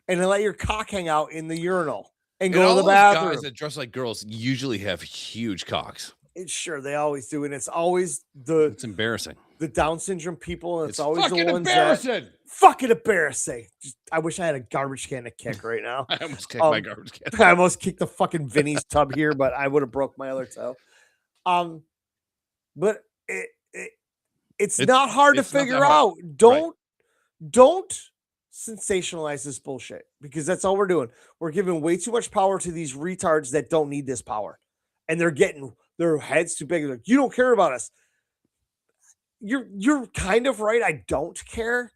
and then let your cock hang out in the urinal and go all to the those bathroom. guys that dress like girls usually have huge cocks. Sure, they always do, and it's always the It's embarrassing. Down syndrome people, and it's always fucking the ones embarrassing. that fucking embarrassing. I wish I had a garbage can to kick right now. I almost kicked my Um, garbage can. I almost kicked the fucking Vinny's tub here, but I would have broke my other toe. But it's not hard to it's not that figure hard. out. Don't sensationalize this bullshit, because that's all we're doing. We're giving way too much power to these retards that don't need this power, and they're getting their heads too big. They're like, you don't care about us. You're kind of right. I don't care,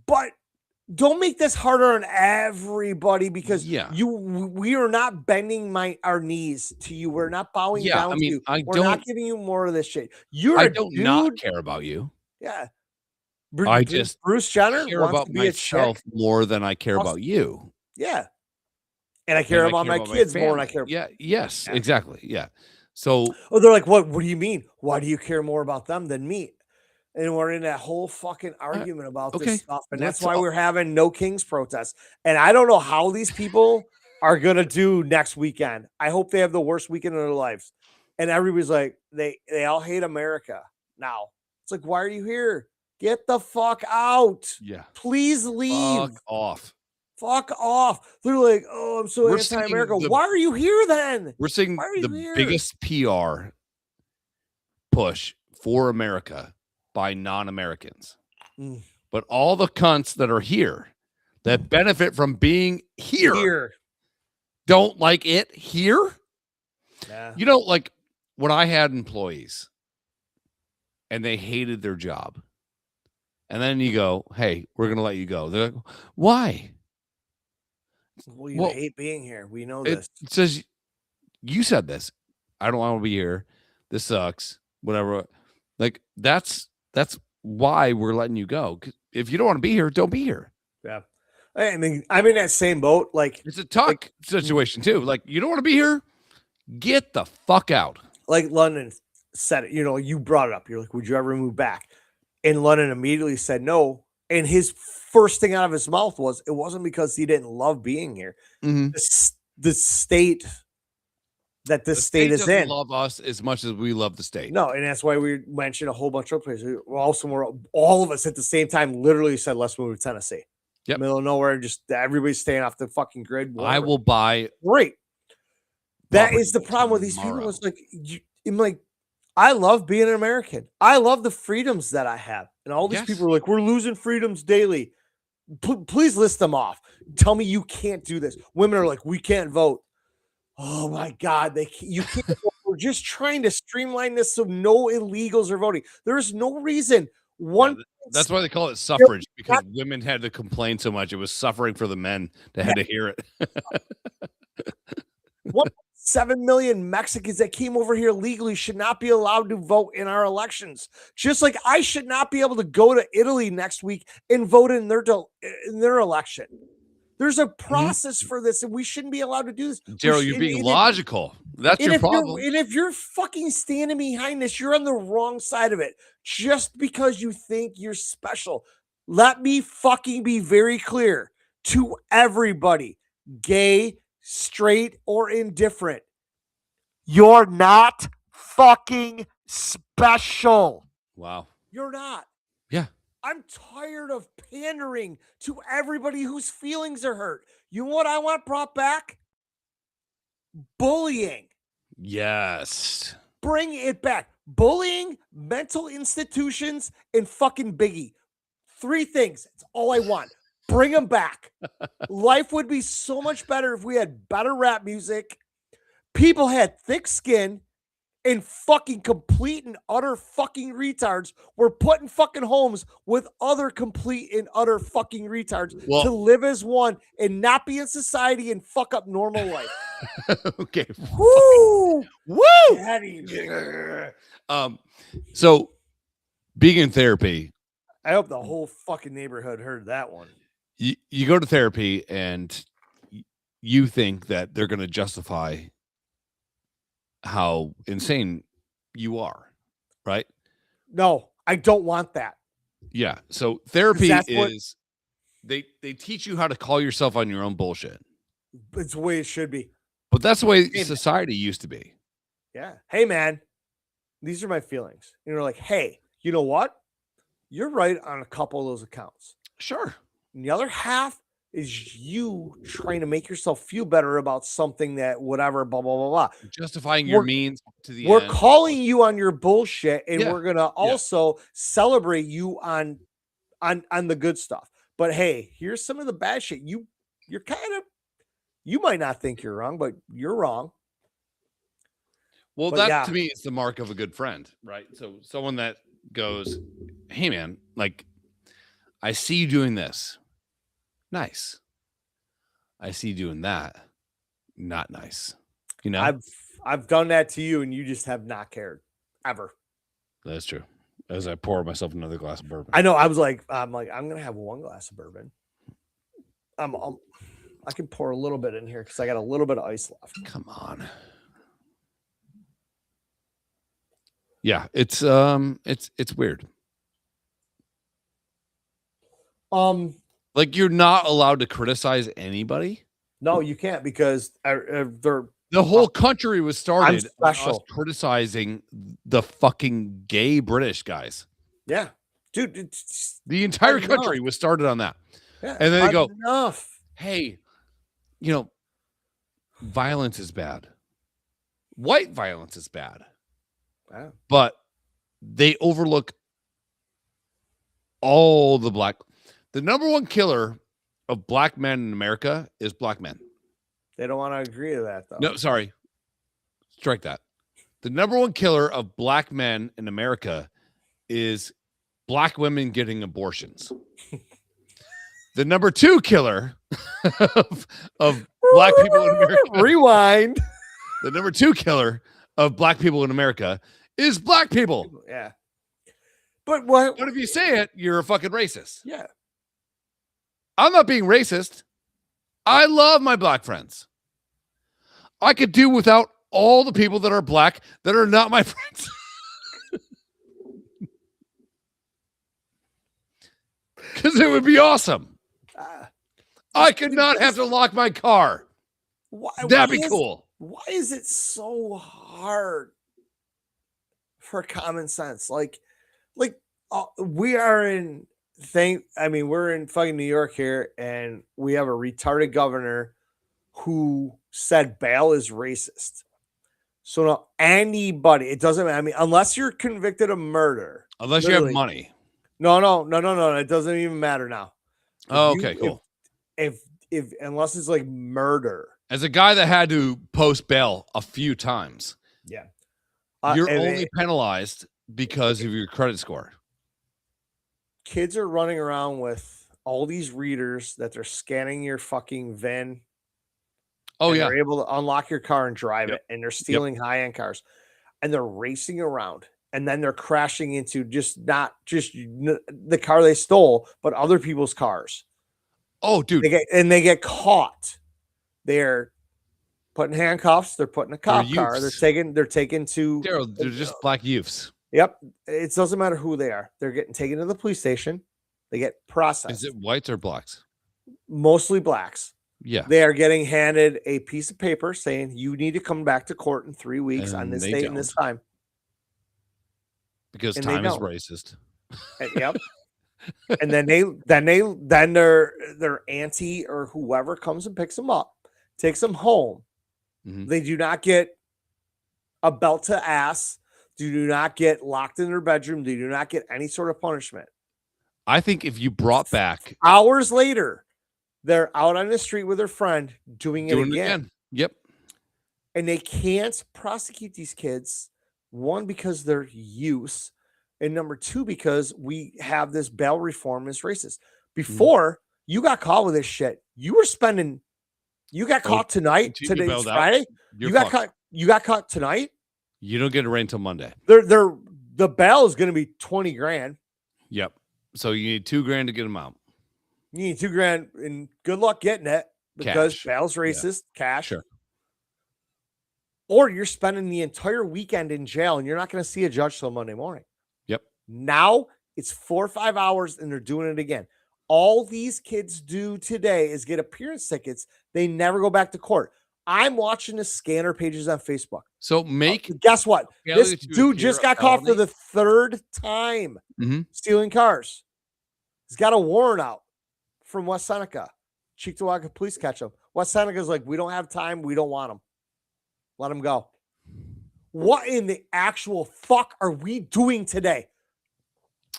but don't make this harder on everybody because Yeah. we are not bending our knees to you. We're not bowing Yeah, down I to mean, you. I We're not don't giving you more of this shit. You're I a don't not dude. care about you. Yeah. I just Bruce Jenner care wants about to be a myself chick. more than I care Awesome. about you. Yeah. And I care And I about care my about my kids more than I family. care. Yeah, yes, Yeah. exactly. Yeah. So Oh, they're like, what do you mean? Why do you care more about them than me? And we're in that whole fucking argument about this okay, stuff. And that's let's why all we're having no Kings protests. And I don't know how these people are gonna do next weekend. I hope they have the worst weekend of their lives. And everybody's like, they all hate America now. It's like, why are you here? Get the fuck out. yeah. Please leave. Fuck off. Fuck off. They're like, oh, I'm so We're anti-America. seeing the Why are you here then? we're seeing Why are the you here? biggest PR push for America by non-Americans. Mm. But all the cunts that are here that benefit from being here. Don't like it here. Yeah. You know, like when I had employees and they hated their job, and then you go, hey, we're going to let you go. They're like, why? Well, you Well, hate being here. We know It this. says, you said this. I don't want to be here. This sucks. Whatever. Like, that's why we're letting you go. 'Cause if you don't want to be here, don't be here. Yeah. I mean, I'm in that same boat. Like, It's a tough situation, too. Like, you don't want to be here? Get the fuck out. like London said it, you brought it up. You're like, would you ever move back? And London immediately said no. And his first thing out of his mouth was, it wasn't because he didn't love being here. Mm-hmm. The state that this state is doesn't in. love us as much as we love the state. No, and that's why we mentioned a whole bunch of places. All of us at the same time literally said, let's move to Tennessee. Yep. Middle of nowhere, just everybody's staying off the fucking grid. I Whatever. will buy. Great. That property is the problem with these people. tomorrow. It's like, I'm like, I love being an American. I love the freedoms that I have. And all these Yes. people are like, we're losing freedoms daily. Please list them off. Tell me you can't do this. Women are like, we can't vote. Oh my God, you can't vote. We're just trying to streamline this so no illegals are voting. There is no reason. That's why they call it suffrage, because women had to complain so much. It was suffering for the men that had to hear it. 1.7 million Mexicans that came over here legally should not be allowed to vote in our elections. Just like I should not be able to go to Italy next week and vote in their election. There's a process for this, and we shouldn't be allowed to do this. Gerald, you're being logical. That's your problem. And if you're fucking standing behind this, you're on the wrong side of it. Just because you think you're special. Let me fucking be very clear to everybody, gay, straight, or indifferent. You're not fucking special. Wow. You're not. Yeah. I'm tired of pandering to everybody whose feelings are hurt. You know what I want brought back? Bullying. Yes. Bring it back. Bullying, mental institutions, and fucking Biggie. 3 things. That's all I want. Bring them back. Life would be so much better if we had better rap music. People had thick skin, and fucking complete and utter fucking retards were put in fucking homes with other complete and utter fucking retards to live as one and not be in society and fuck up normal life. Okay. Woo! Woo! Daddy. So being in therapy, I hope the whole fucking neighborhood heard that one. you go to therapy and you think that they're going to justify how insane you are, right? No, I don't want that. Yeah. So therapy That's what- is they teach you how to call yourself on your own bullshit. It's the way it should be. But that's the way Hey, society used to be. Yeah. Hey, man, these are my feelings. And you're like, hey, you know what? You're right on a couple of those accounts. Sure. And the other half is you trying to make yourself feel better about something that whatever, blah, blah, blah, blah. Justifying your means to the We're end. calling you on your bullshit, and Yeah. we're going to also celebrate you on the good stuff. But hey, here's some of the bad shit. You might not think you're wrong, but you're wrong. Well, But that yeah. to me is the mark of a good friend, right? So someone that goes, hey man, like I see you doing this. Nice. I see you doing that. Not nice. You know? I've done that to you, and you just have not cared ever. That's true. As I pour myself another glass of bourbon. I know. I'm gonna have one glass of bourbon. I can pour a little bit in here because I got a little bit of ice left. Come on. Yeah, it's weird. Like, you're not allowed to criticize anybody. No, you can't because they're The whole country was started on us special. criticizing the fucking gay British guys. Yeah, dude. It's The entire enough. country was started on that. Yeah, And then they go, enough. hey, you know, violence is bad. White violence is bad. Wow. But they overlook all the black. The number one killer of black men in America is black men. They don't want to agree to that, though. No, sorry. Strike that. The number one killer of black men in America is black women getting abortions. The number two killer of black people in America. Rewind. The number two killer of black people in America is black people. Yeah. But what? But if you say it, you're a fucking racist. Yeah. I'm not being racist. I love my black friends. I could do without all the people that are black that are not my friends. Because it would be awesome. I could not have to lock my car. That'd be cool. Why is it so hard for common sense? We are in we're in fucking New York here, and we have a retarded governor who said bail is racist. So now anybody, it doesn't matter. I mean, unless you're convicted of murder. Unless you have money. No. It doesn't even matter now. Oh, okay, cool. If unless it's like murder. As a guy that had to post bail a few times, Yeah. you're only penalized because of your credit score. Kids are running around with all these readers that they're scanning your fucking VIN. Oh, yeah. They're able to unlock your car and drive it, and they're stealing high-end cars, and they're racing around, and then they're crashing into not just the car they stole, but other people's cars. Oh, dude. They get caught. They're put in handcuffs. They're put in a cop car. youths. They're taken to. They're just black youths. Yep. It doesn't matter who they are. They're getting taken to the police station. They get processed. Is it whites or blacks? Mostly blacks. Yeah. They are getting handed a piece of paper saying you need to come back to court in 3 weeks on And this they date and this don't. time. Because And they time is don't. racist. Yep. And then their auntie or whoever comes and picks them up, takes them home. Mhm. They do not get a belt to ass. They do not get locked in their bedroom. They do not get any sort of punishment. I think if you brought back Hours later, they're out on the street with their friend doing it again. Yep. And they can't prosecute these kids, one, because they're youth, and number two, because we have this bail reform is racist. Before you got caught with this shit, you got caught tonight. until you Today's bailed out, Friday. you're You got fucked. caught. You got caught tonight. You don't get a rain until Monday. The bail is going to be 20 grand. Yep. So you need $2,000 to get them out. You need $2,000, and good luck getting it because Cash. bail's racist. Cash. Sure. Or you're spending the entire weekend in jail, and you're not going to see a judge till Monday morning. Yep. Now it's 4 or 5 hours, and they're doing it again. All these kids do today is get appearance tickets. They never go back to court. I'm watching the scanner pages on Facebook. So make Guess what? failure This to dude appear just got a caught for felony. the third time Mhm. stealing cars. He's got a warrant out from West Seneca. Cheektowaga police catch him. West Seneca's like, we don't have time. We don't want him. Let him go. What in the actual fuck are we doing today?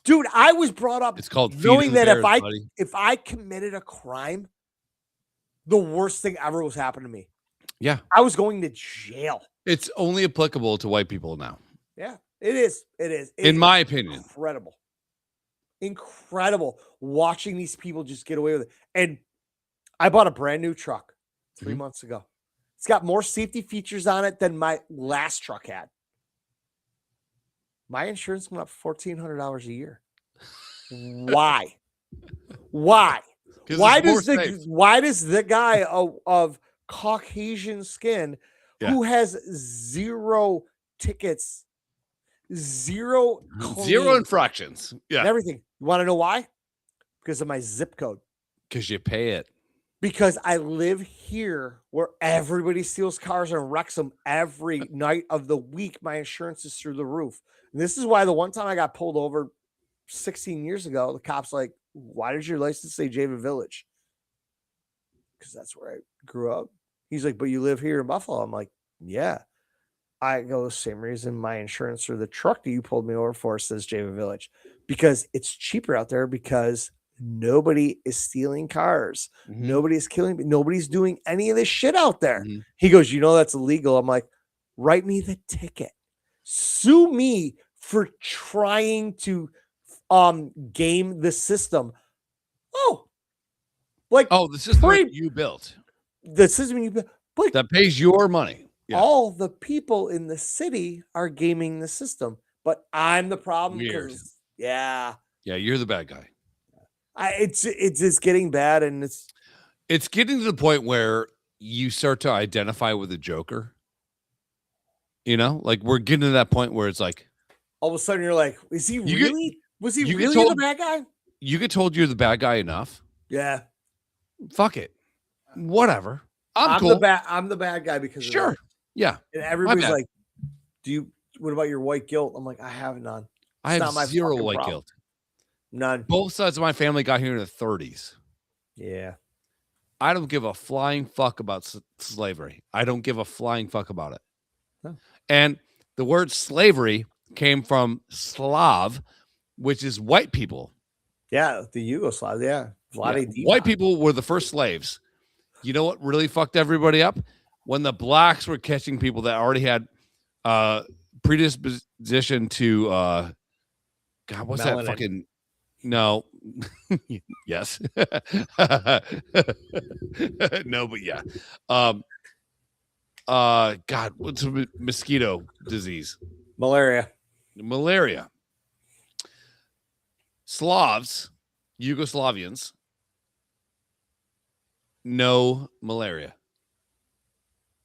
Dude, I was brought up It's called knowing feeding that bears, buddy. if I committed a crime, the worst thing ever was happening to me. Yeah. I was going to jail. It's only applicable to white people now. Yeah, it is. It is. In my opinion. Incredible. Incredible watching these people just get away with it. And I bought a brand new truck 3 Mhm. months ago. It's got more safety features on it than my last truck had. My insurance went up $1,400 a year. Why? Why? 'Cause Why it's more does the safe. why does the guy of Caucasian skin Yeah. who has zero tickets, zero Zero claims, infractions. and Yeah. everything? You want to know why? Because of my zip code. Because you pay it. Because I live here where everybody steals cars and wrecks them every night of the week. My insurance is through the roof. And this is why the one time I got pulled over 16 years ago, the cops like, why does your license say Javen Village? Because that's where I grew up. He's like, but you live here in Buffalo. I'm like, yeah. I go, the same reason my insurance for the truck that you pulled me over for says Javen Village. Because it's cheaper out there because nobody is stealing cars. Mhm. Nobody's killing, nobody's doing any of this shit out there. Mhm. He goes, you know that's illegal. I'm like, write me the ticket. Sue me for trying to game the system. Oh, like Oh, the system that you built the system you like that pays your money. Yeah. all the people in the city are gaming the system, but I'm the problem. Weird. Because yeah, Yeah, you're the bad guy. it's getting bad, and It's getting to the point where you start to identify with the Joker. You know, like we're getting to that point where it's like all of a sudden you're like, is he You get- really? Was he you get really the told- bad guy? you get told you're the bad guy enough. Yeah, Fuck it. Whatever. I'm I'm cool. the bad guy because of Sure. that. Yeah. And everybody's bad. like, what about your white guilt? I'm like, I have none. I It's have not my zero fucking white problem. guilt. None. Both sides of my family got here in the 30s. Yeah. I don't give a flying fuck about slavery. I don't give a flying fuck about it. No. And the word slavery came from Slav, which is white people. Yeah, the Yugoslav. Yeah. Vlade Divac. White people were the first slaves. You know what really fucked everybody up? When the blacks were catching people that already had predisposition to God, what's Melanin. that fucking no. Yes. No, but yeah. God, what's a mosquito disease? Malaria. Malaria. Slavs, Yugoslavians, no malaria.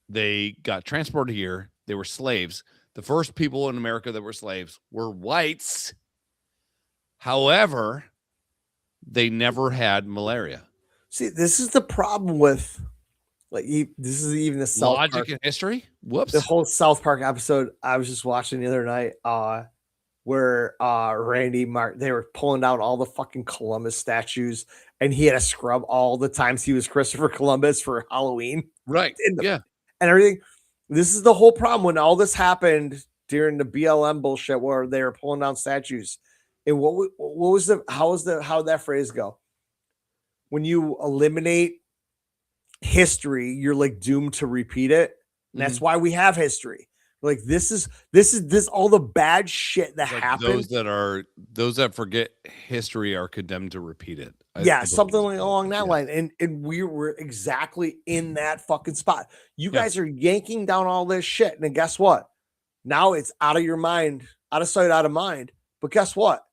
They got transported here. They were slaves. The first people in America that were slaves were whites. However, they never had malaria. See, this is the problem with this is even the South Logic Park, and history. Whoops. the whole South Park episode I was just watching the other night, where Randy Martin, they were pulling down all the fucking Columbus statues, and he had to scrub all the times he was Christopher Columbus for Halloween Right. and everything. This is the whole problem when all this happened during the BLM bullshit where they were pulling down statues. And what was how did that phrase go? When you eliminate history, you're like doomed to repeat it. And that's why we have history. Like this is all the bad shit that Like happened. those that forget history are condemned to repeat it. Something like along that line. And we were exactly in that fucking spot. You guys are yanking down all this shit. And then guess what? Now it's out of your mind, out of sight, out of mind. But guess what?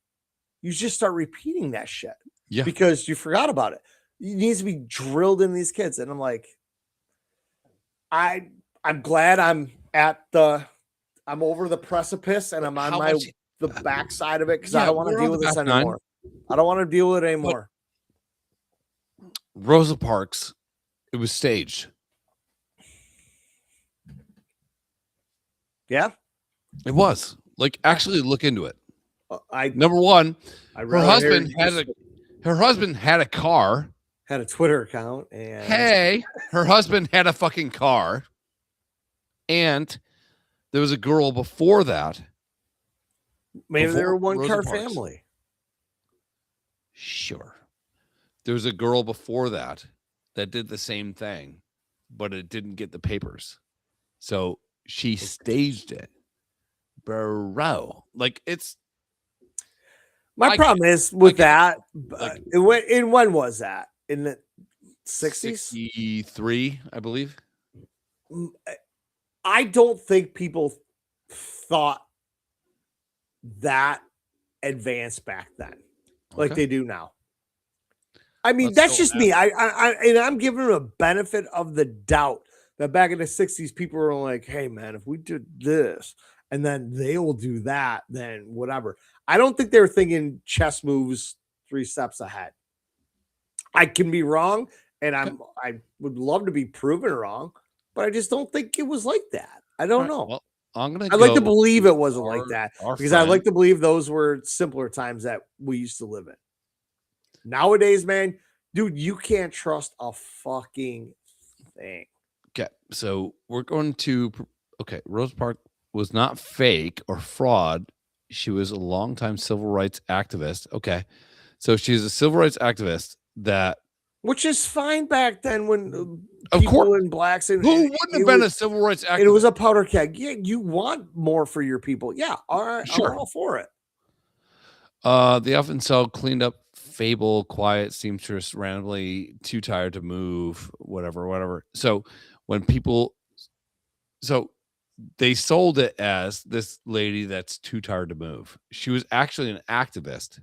You just start repeating that shit. Yeah. Because you forgot about it. It needs to be drilled in these kids. And I'm like, I'm glad I'm over the precipice and I'm on the backside of it because I don't want to deal with this anymore. I don't want to deal with it anymore. Rosa Parks, it was staged. Yeah, it was. Like, actually look into it. Number one, her husband had a car. Had a Twitter account, and her husband had a fucking car, and there was a girl before that. Maybe they were one car family. Sure, there was a girl before that did the same thing, but it didn't get the papers, so she staged it, bro. Like it's. My problem is with that. When was that? In the 60s. 63, I believe. I don't think people thought that advanced back then, like Okay. they do now. I mean, Let's that's go just me. And I'm giving them a benefit of the doubt that back in the 60s, people were like, hey, man, if we did this and then they will do that, then whatever. I don't think they were thinking chess moves 3 steps ahead. I can be wrong, and I would love to be proven wrong, but I just don't think it was like that. I don't know. Well, I'm gonna. I'd like to go believe with it wasn't like that our because I'd friend. like to believe those were simpler times that we used to live in. Nowadays, man, dude, you can't trust a fucking thing. Okay, so we're going to. Okay, Rose Park was not fake or fraud. She was a longtime civil rights activist. Okay, so she's a civil rights activist that, Which is fine back then when of people course, in blacks and who wouldn't have been a civil rights activist? it was a powder keg. Yeah, you want more for your people. Yeah, all right, Sure. I'm all for it. They often sell cleaned up fable, quiet seamstress, randomly too tired to move, whatever. So when people, so they sold it as this lady that's too tired to move. She was actually an activist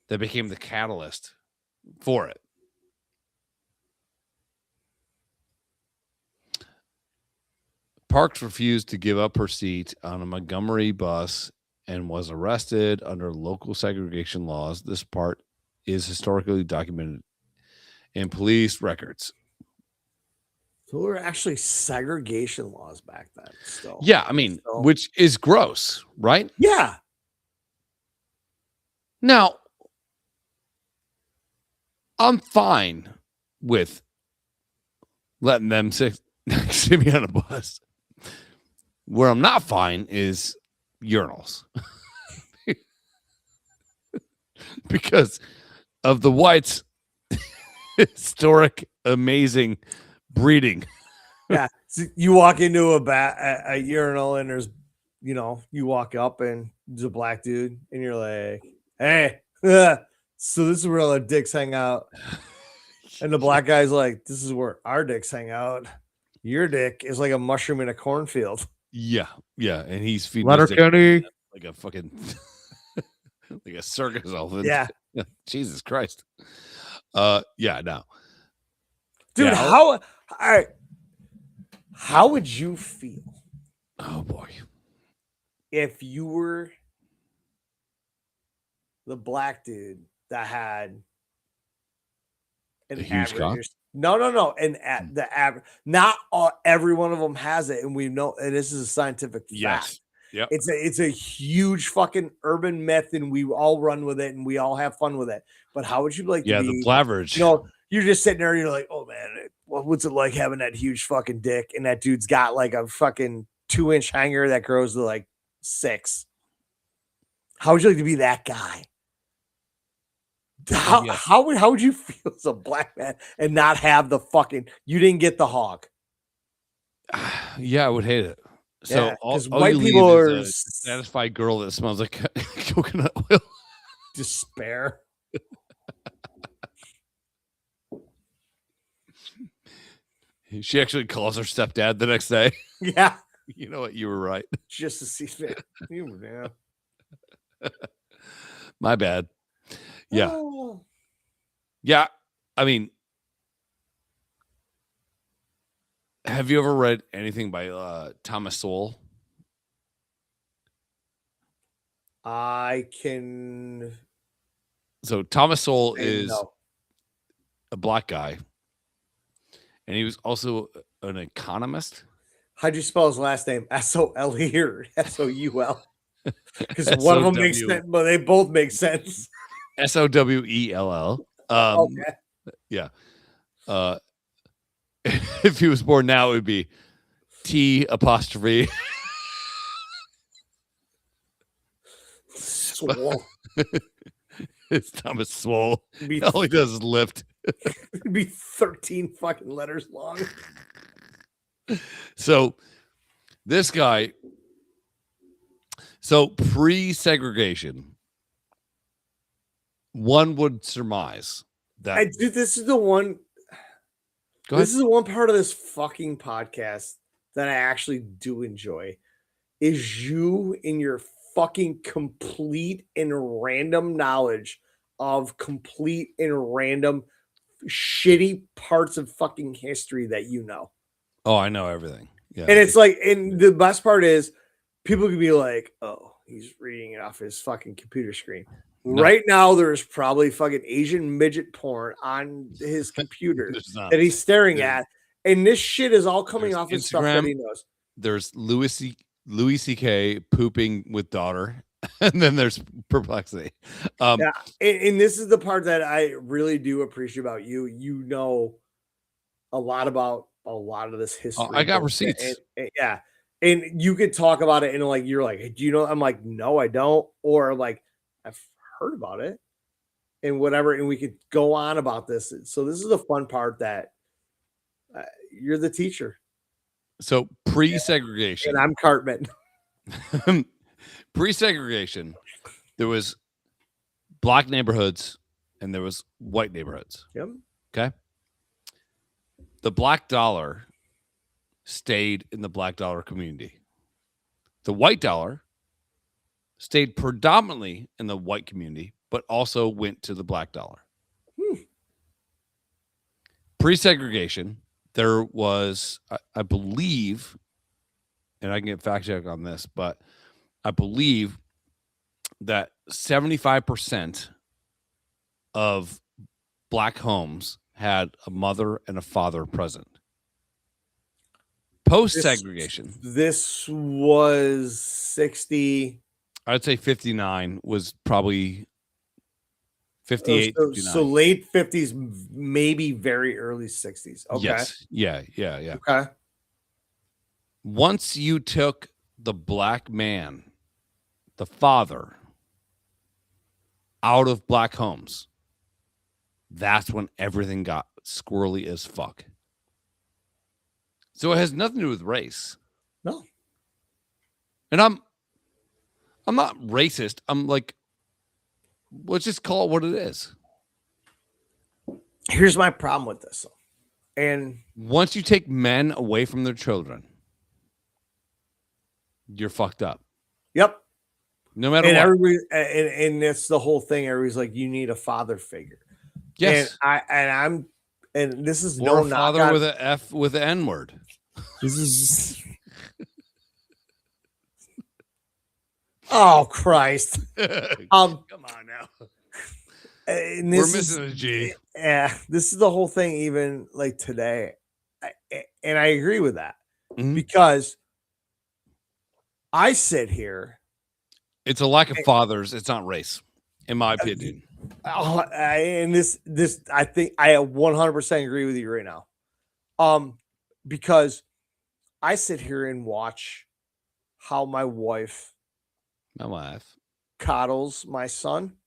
that became the catalyst for it. Parks refused to give up her seat on a Montgomery bus and was arrested under local segregation laws. This part is historically documented in police records. So there were actually segregation laws back then. Still, Yeah, I mean, which is gross, right? Yeah. Now, I'm fine with letting them sit next to me on a bus. Where I'm not fine is urinals. Because of the whites' historic, amazing breeding. Yeah. So you walk into a urinal and there's, you walk up and there's a black dude and you're like, hey, so this is where all the dicks hang out. And the black guy's like, this is where our dicks hang out. Your dick is like a mushroom in a cornfield. Yeah. And he's feeding Letterkenny like a fucking like a circus elephant. Yeah. Jesus Christ. Yeah, no. Dude, Yeah. how would you feel? Oh boy. If you were the black dude that had an huge cock? No. And at the average, not every one of them has it, and we know, and this is a scientific fact. Yes. Yep. It's a huge fucking urban myth, and we all run with it, and we all have fun with it. But how would you like to be? The blaverage. You're just sitting there, and you're like, oh man, what's it like having that huge fucking dick? And that dude's got like a fucking 2-inch hanger that grows to like 6. How would you like to be that guy? How would you feel as a black man and not have the fucking? You didn't get the hog. Yeah, I would hate it. So Yeah, all white you people leave are is a satisfied girl that smells like coconut oil. Despair. She actually calls her stepdad the next day. Yeah. You know what? You were right. Just to see that. Yeah. My bad. Yeah. Oh. Yeah. I mean, have you ever read anything by Thomas Sowell? I can. So Thomas Sowell say is no. a black guy, and he was also an economist. How'd you spell his last name? S-O-L-E or S-O-U-L? Because one of them makes sense, but they both make sense. Sowell. Okay. Yeah. If he was born now, it would be T'. Swole. It's Thomas Sowell. All he does is lift. It'd be 13 fucking letters long. So this guy, so pre-segregation, one would surmise that. Dude, this is the one. Go ahead. This is the one part of this fucking podcast that I actually do enjoy. Is you in your fucking complete and random knowledge of complete and random shitty parts of fucking history that you know. Oh, I know everything. Yeah. And it's like, and the best part is people can be like, oh, he's reading it off his fucking computer screen. No. Right now, there's probably fucking Asian midget porn on his computer There's not. that he's staring There's- at. And this shit is all coming There's off his stuff that Instagram. he knows. There's Louis C.K. pooping with daughter, and then there's Perplexity. Yeah. And this is the part that I really do appreciate about you. You know a lot about a lot of this history. I got bullshit. receipts. Yeah. And you could talk about it and like you're like, hey, do you know? I'm like, no, I don't. Or like, I've heard about it and whatever. And we could go on about this. So this is the fun part that you're the teacher. So pre-segregation. And I'm Cartman. Pre-segregation, there was black neighborhoods and there was white neighborhoods. Yep. Okay. The black dollar stayed in the black dollar community. The white dollar stayed predominantly in the white community, but also went to the black dollar. Pre-segregation, there was, I believe, and I can get fact check on this, but I believe that 75% of black homes had a mother and a father present. Post-segregation, This was 60. I'd say 59 was probably 58. So late 50s, maybe very early 60s. Okay. Yes. Yeah. Okay. Once you took the black man, the father, out of black homes, that's when everything got squirrely as fuck. So it has nothing to do with race. No. And I'm not racist. I'm like, let's just call it what it is. Here's my problem with this. And Once you take men away from their children, you're fucked up. yep. No matter And what. everybody and that's the whole thing. Everybody's like, you need a father figure. Yes. And this is Or no a knock father on- with an F with an N word. This is oh Christ. Come on now. And We're this missing a G. Yeah, this is the whole thing. Even like today, and I agree with that Mhm. because I sit here. It's a lack of fathers. It's not race, in my opinion. And this I think I 100% agree with you right now. Because I sit here and watch how my wife My wife. coddles my son.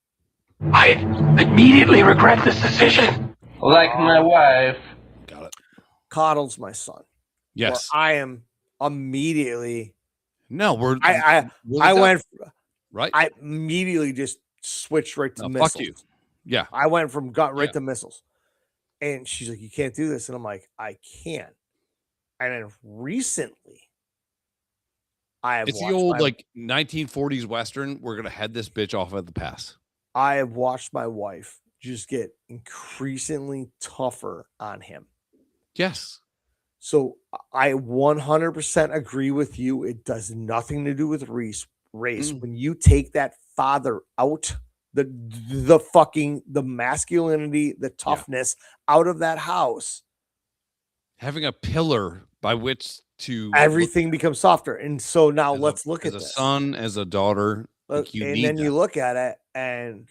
I immediately regret this decision. Like my wife. Got it. Coddles my son. Yes. Where I am immediately. No, we're. I we're the I devil, went. right. I immediately just switched right to No, missiles. fuck you. Yeah. I went from gut right Yeah. to missiles. And she's like, you can't do this. And I'm like, I can. And then recently, I have It's the watched old my- like 1940s Western. We're gonna head this bitch off at the pass. I have watched my wife just get increasingly tougher on him. Yes. So I 100% agree with you. It does nothing to do with race. Mm. When you take that father out, the masculinity, the toughness out of that house, Having a pillar by which to everything becomes softer. And so now as let's a, look as at a this. son, as a daughter. Like you And need then you that. look at it, and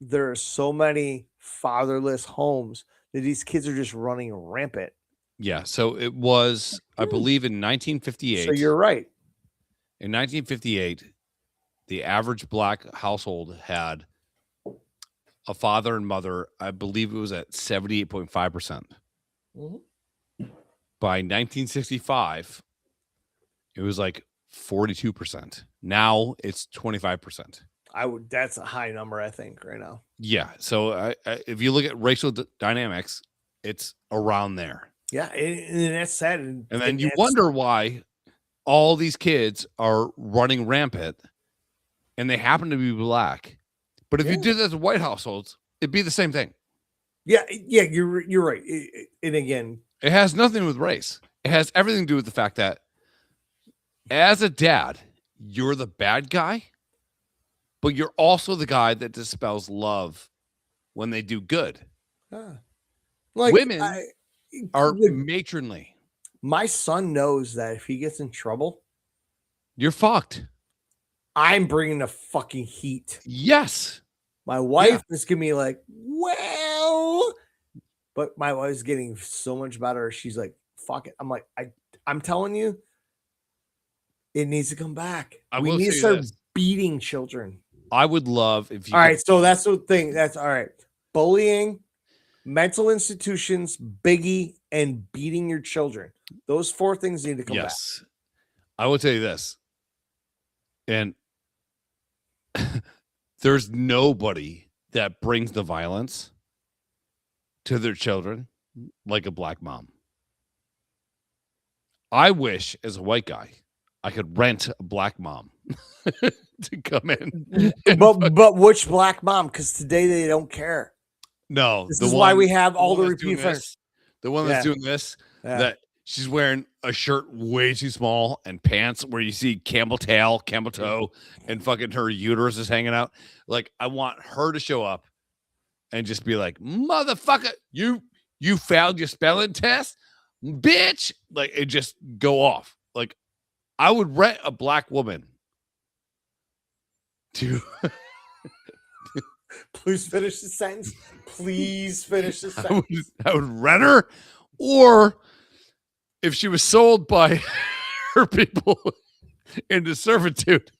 there are so many fatherless homes that these kids are just running rampant. Yeah. So it was, I believe, in 1958. So you're right. In 1958, the average black household had a father and mother. I believe it was at 78.5%. Mhm. By 1965, it was like 42%. Now it's 25%. That's a high number, I think, right now. Yeah. So if you look at racial dynamics, it's around there. Yeah, and that's sad. And then you wonder why all these kids are running rampant, and they happen to be black. But if you did that to white households, it'd be the same thing. Yeah, you're right. And again, it has nothing with race. It has everything to do with the fact that as a dad, you're the bad guy, but you're also the guy that dispels love when they do good. like women are matronly. My son knows that if he gets in trouble, you're fucked. I'm bringing the fucking heat. Yes. My wife is gonna be like, well, but my wife's getting so much better. She's like, fuck it. I'm like, I'm telling you, it needs to come back. We need to start beating children. I would love if you. All right, so that's the thing. That's all right. Bullying, mental institutions, biggie, and beating your children. Those 4 things need to come back. Yes. I will tell you this. And there's nobody that brings the violence to their children like a black mom. I wish, as a white guy, I could rent a black mom to come in. But which black mom? Because today they don't care. No, this is why we have all the repeat offenders. The one that's doing this, that she's wearing a shirt way too small and pants where you see camel tail, camel toe, and fucking her uterus is hanging out. Like, I want her to show up and just be like, motherfucker, you failed your spelling test, bitch. Like, it just go off. Like, I would rent a black woman to. Please finish the sentence. Please finish the sentence. I would rent her, or if she was sold by her people into servitude.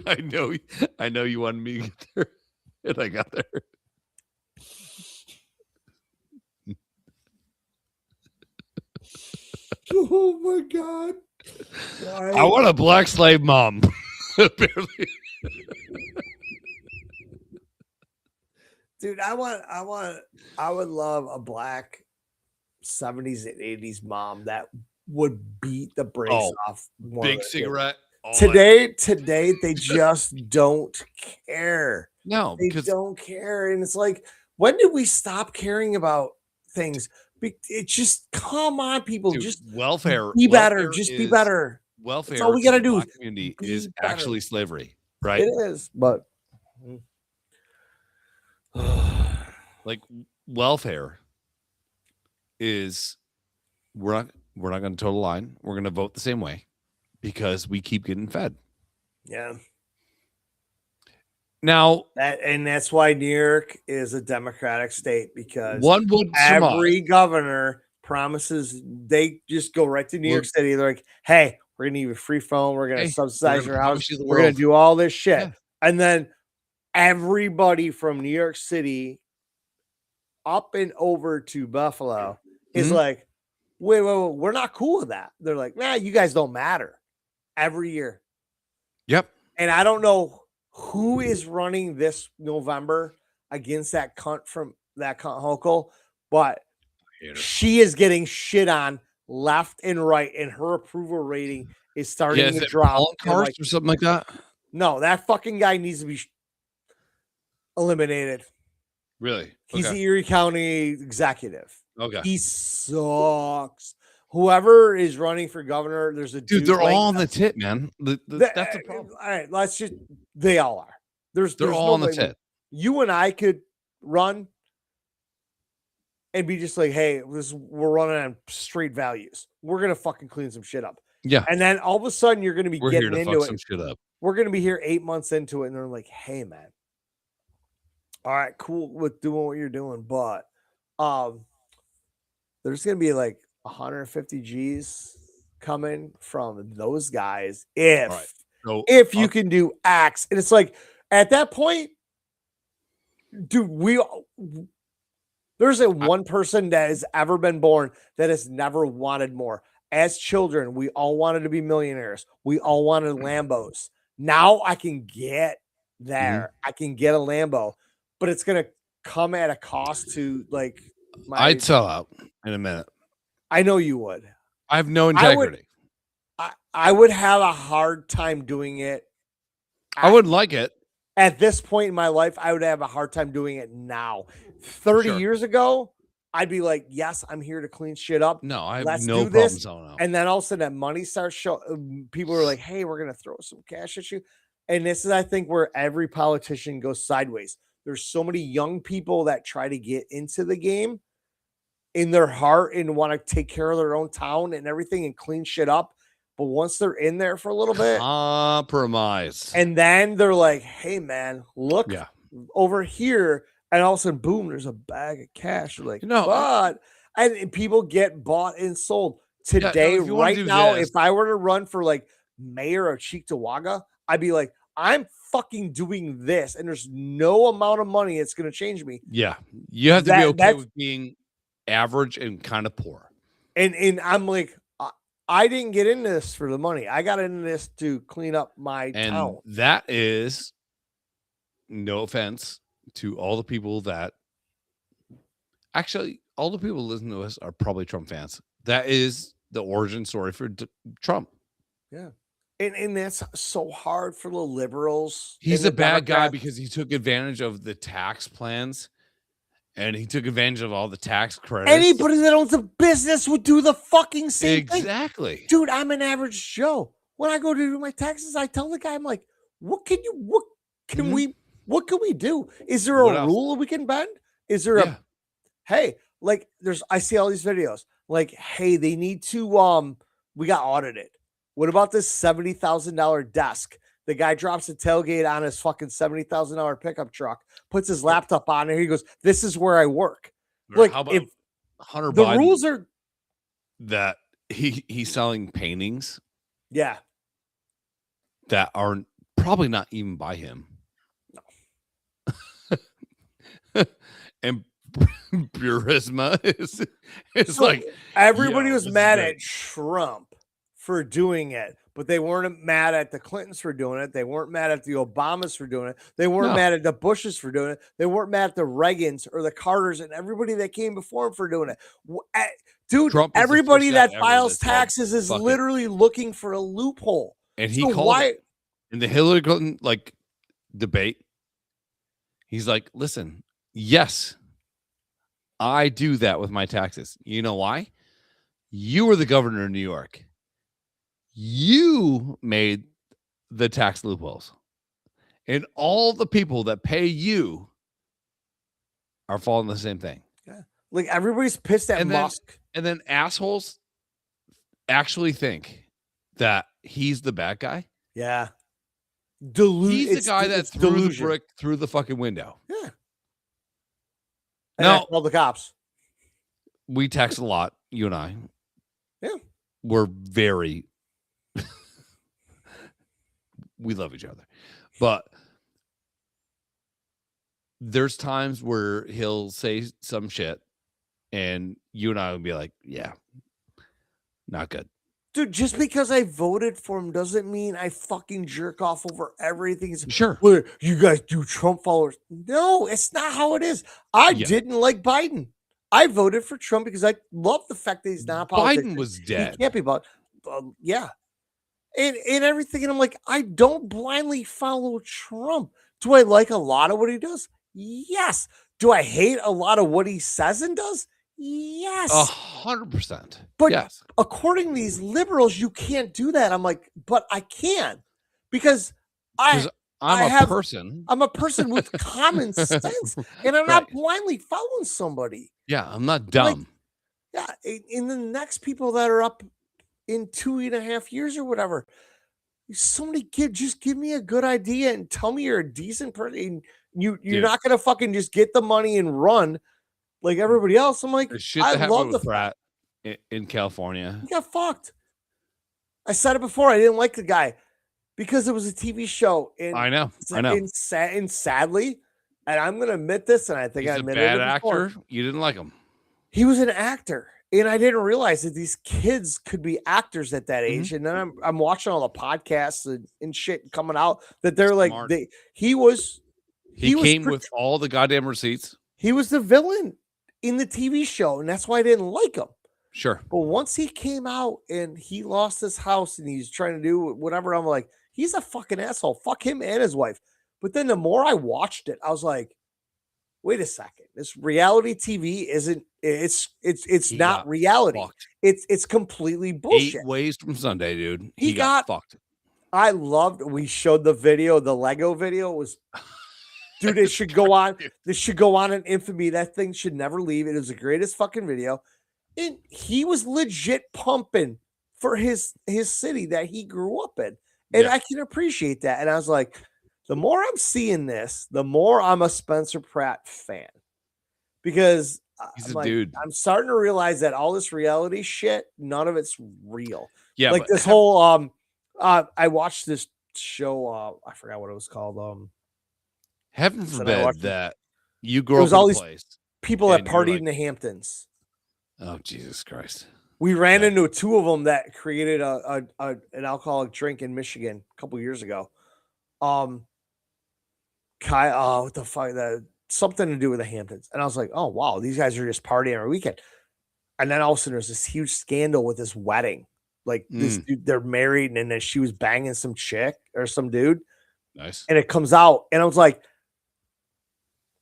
I know you wanted me to get there, and I got there. Oh my God. I want a black slave mom. Apparently. Dude, I would love a black 70s and 80s mom that would beat the brakes off big cigarette. Today they just don't care. No, they don't care. And it's like, when did we stop caring about things? It just, come on, people. Dude, just welfare. Be better. Just be better. Welfare. That's all we gotta do. Community is actually slavery, right? It is, but like, welfare is we're not going to toe the line. We're going to vote the same way because we keep getting fed. Yeah. Now that's why New York is a Democratic state, because one would every governor promises, they just go right to New York City. They're like, hey, we're gonna give you free phone, we're gonna subsidize your house, we're gonna do all this shit. Yeah. And then everybody from New York City up and over to Buffalo is like, wait, we're not cool with that. They're like, nah, you guys don't matter. Every year. Yep. And I don't know who is running this November against that cunt from that cunt Hochul, but she is getting shit on left and right, and her approval rating is starting to drop. Cars or something like that? No, that fucking guy needs to be eliminated. Really? He's the Erie County executive. Okay. He sucks. Whoever is running for governor, there's a dude. They're all on the tit, man. That's the problem. All right, they all are. They're all on the tit. You and I could run and be just like, hey, we're running on straight values. We're gonna fucking clean some shit up. Yeah. And then all of a sudden you're gonna be getting into it. Some shit up. We're gonna be here 8 months into it, and they're like, hey man, all right, cool with doing what you're doing, but there's gonna be like 150 G's coming from those guys if you can do X. And it's like, at that point, dude, there's one person that has ever been born that has never wanted more, as children, we all wanted to be millionaires. We all wanted Lambos. Now I can get there. I can get a Lambo, but it's gonna come at a cost to like my. I'd sell out in a minute. I know you would. I have no I would- integrity. I would have a hard time doing it. I wouldn't like it. At this point in my life, I would have a hard time doing it now. 30 Sure. years ago, I'd be like, yes, I'm here to clean shit up. No, I have Let's no do problem this. selling out. And then all of a sudden that money starts showing. People are like, hey, we're going to throw some cash at you. And this is, I think, where every politician goes sideways. There's so many young people that try to get into the game in their heart and want to take care of their own town and everything and clean shit up. But once they're in there for a little bit, Compromise. and then they're like, hey, man, look over here. And all of a sudden, boom, there's a bag of cash. You're like, but and people get bought and sold today, right now. If I were to run for like mayor of Cheektowaga, I'd be like, I'm fucking doing this, and there's no amount of money it's going to change me. Yeah, you have to be okay with being average and kind of poor. And I'm like, I didn't get into this for the money. I got into this to clean up my town. That is, no offense to all the people that actually, all the people listening to us are probably Trump fans. That is the origin story for Trump. Yeah. And that's so hard for the liberals. He's a bad guy because he took advantage of the tax plans and he took advantage of all the tax credits. Anybody that owns a business would do the fucking same thing. Exactly. Dude, I'm an average Joe. When I go to do my taxes, I tell the guy, I'm like, what can we do? Is there a rule we can bend? Is there hey, like I see all these videos like, hey, they need to, we got audited. What about this $70,000 desk? The guy drops a tailgate on his fucking $70,000 pickup truck, puts his laptop on it. He goes, this is where I work. Like, how about if Hunter the Biden, rules are that he's selling paintings that are probably not even by him. No. And Burisma is like, everybody was mad at Trump for doing it, but they weren't mad at the Clintons for doing it. They weren't mad at the Obamas for doing it. They weren't mad at the Bushes for doing it. They weren't mad at the Reagans or the Carters and everybody that came before him for doing it. Dude, everybody that files taxes is literally looking for a loophole. And he called it in the Hillary Clinton debate. He's like, listen, yes, I do that with my taxes. You know why? You were the governor of New York. You made the tax loopholes. And all the people that pay you are following the same thing. Yeah. Like everybody's pissed at Musk. And then assholes actually think that he's the bad guy. Yeah. He's the guy that threw the brick through the fucking window. Yeah. Now, all the cops. We text a lot, you and I. Yeah. We're very we love each other. But there's times where he'll say some shit and you and I will be like, yeah, not good. Dude, just because I voted for him doesn't mean I fucking jerk off over everything. Sure. Well, you guys do Trump followers. No, it's not how it is. I didn't like Biden. I voted for Trump because I love the fact that he's not a politician. Biden was dead. He can't be about, yeah. And everything. And I'm like, I don't blindly follow Trump. Do I like a lot of what he does? Yes. Do I hate a lot of what he says and does? Yes. 100%. But yes. According to these liberals, you can't do that. I'm like, but I can because I'm a person with common sense and I'm not blindly following somebody. Yeah, I'm not dumb. Like, yeah, in the next people that are up in 2.5 years or whatever, somebody just give me a good idea and tell me you're a decent person. You're not gonna fucking just get the money and run like everybody else. I'm like, I love the Pratt in California. He got fucked. I said it before. I didn't like the guy because it was a TV show. And I know. And sadly, and I'm gonna admit this, and I think I admitted it before. Actor. You didn't like him. He was an actor, And I didn't realize that these kids could be actors at that Mhm. age. And then I'm watching all the podcasts and shit coming out that they're like Smart. he was He was came with all the goddamn receipts. he was the villain in the TV show, and that's why I didn't like him. Sure. But once he came out and he lost his house and he's trying to do whatever, I'm like, he's a fucking asshole. Fuck him and his wife. But then the more I watched it, I was like, wait a second. This reality TV isn't it's He not got reality. fucked. It's completely bullshit. 8 ways from Sunday, dude. He He got got- fucked. I loved we showed the video, the Lego video was dude, it should go on. This should go on in infamy. That thing should never leave. It is the greatest fucking video. And he was legit pumping for his city that he grew up in. And Yeah. I can appreciate that. And I was like, the more I'm seeing this, the more I'm a Spencer Pratt fan. Because He's I'm a like, dude. I'm starting to realize that all this reality shit, none of it's real. Yeah, like but this whole I watched this show, I forgot what it was called. heaven so then I watched forbid it. that you It grow was up in all a these place. People that and you're partied like- in the Hamptons. Oh, Jesus Christ. We ran Yeah. into two of them that created an alcoholic drink in Michigan a couple years ago. What the fuck? Something to do with the Hamptons. And I was like, oh wow, these guys are just partying every weekend. And then all of a sudden there's this huge scandal with this wedding. Like this dude, they're married, and then she was banging some chick or some dude. Nice. And it comes out, and I was like,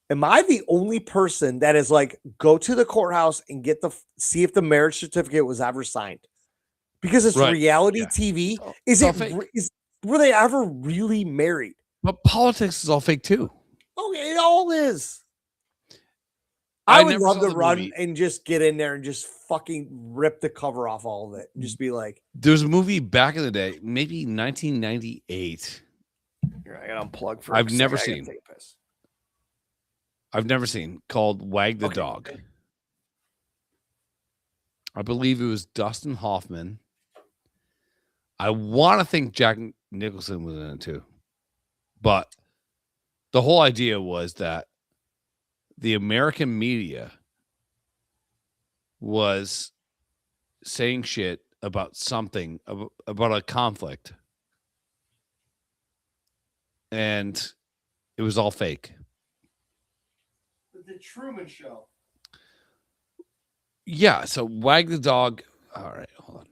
am I the only person that is like, go to the courthouse and see if the marriage certificate was ever signed? Because it's Right. reality Yeah. TV. It's all fake. Were they ever really married? But politics is all fake too. Oh, it all is. I I would never love saw to the run movie. and just get in there and just fucking rip the cover off all of it and just be like, There's a movie back in the day, maybe 1998. here, I got unplugged for. I've a never second. I gotta seen. take a piss. I've never seen, called Wag the Okay. Dog. I believe it was Dustin Hoffman. I want to think Jack Nicholson was in it too. But the whole idea was that the American media was saying shit about something, about a conflict. And it was all fake. The Truman Show. Yeah, so Wag the Dog. All right, hold on.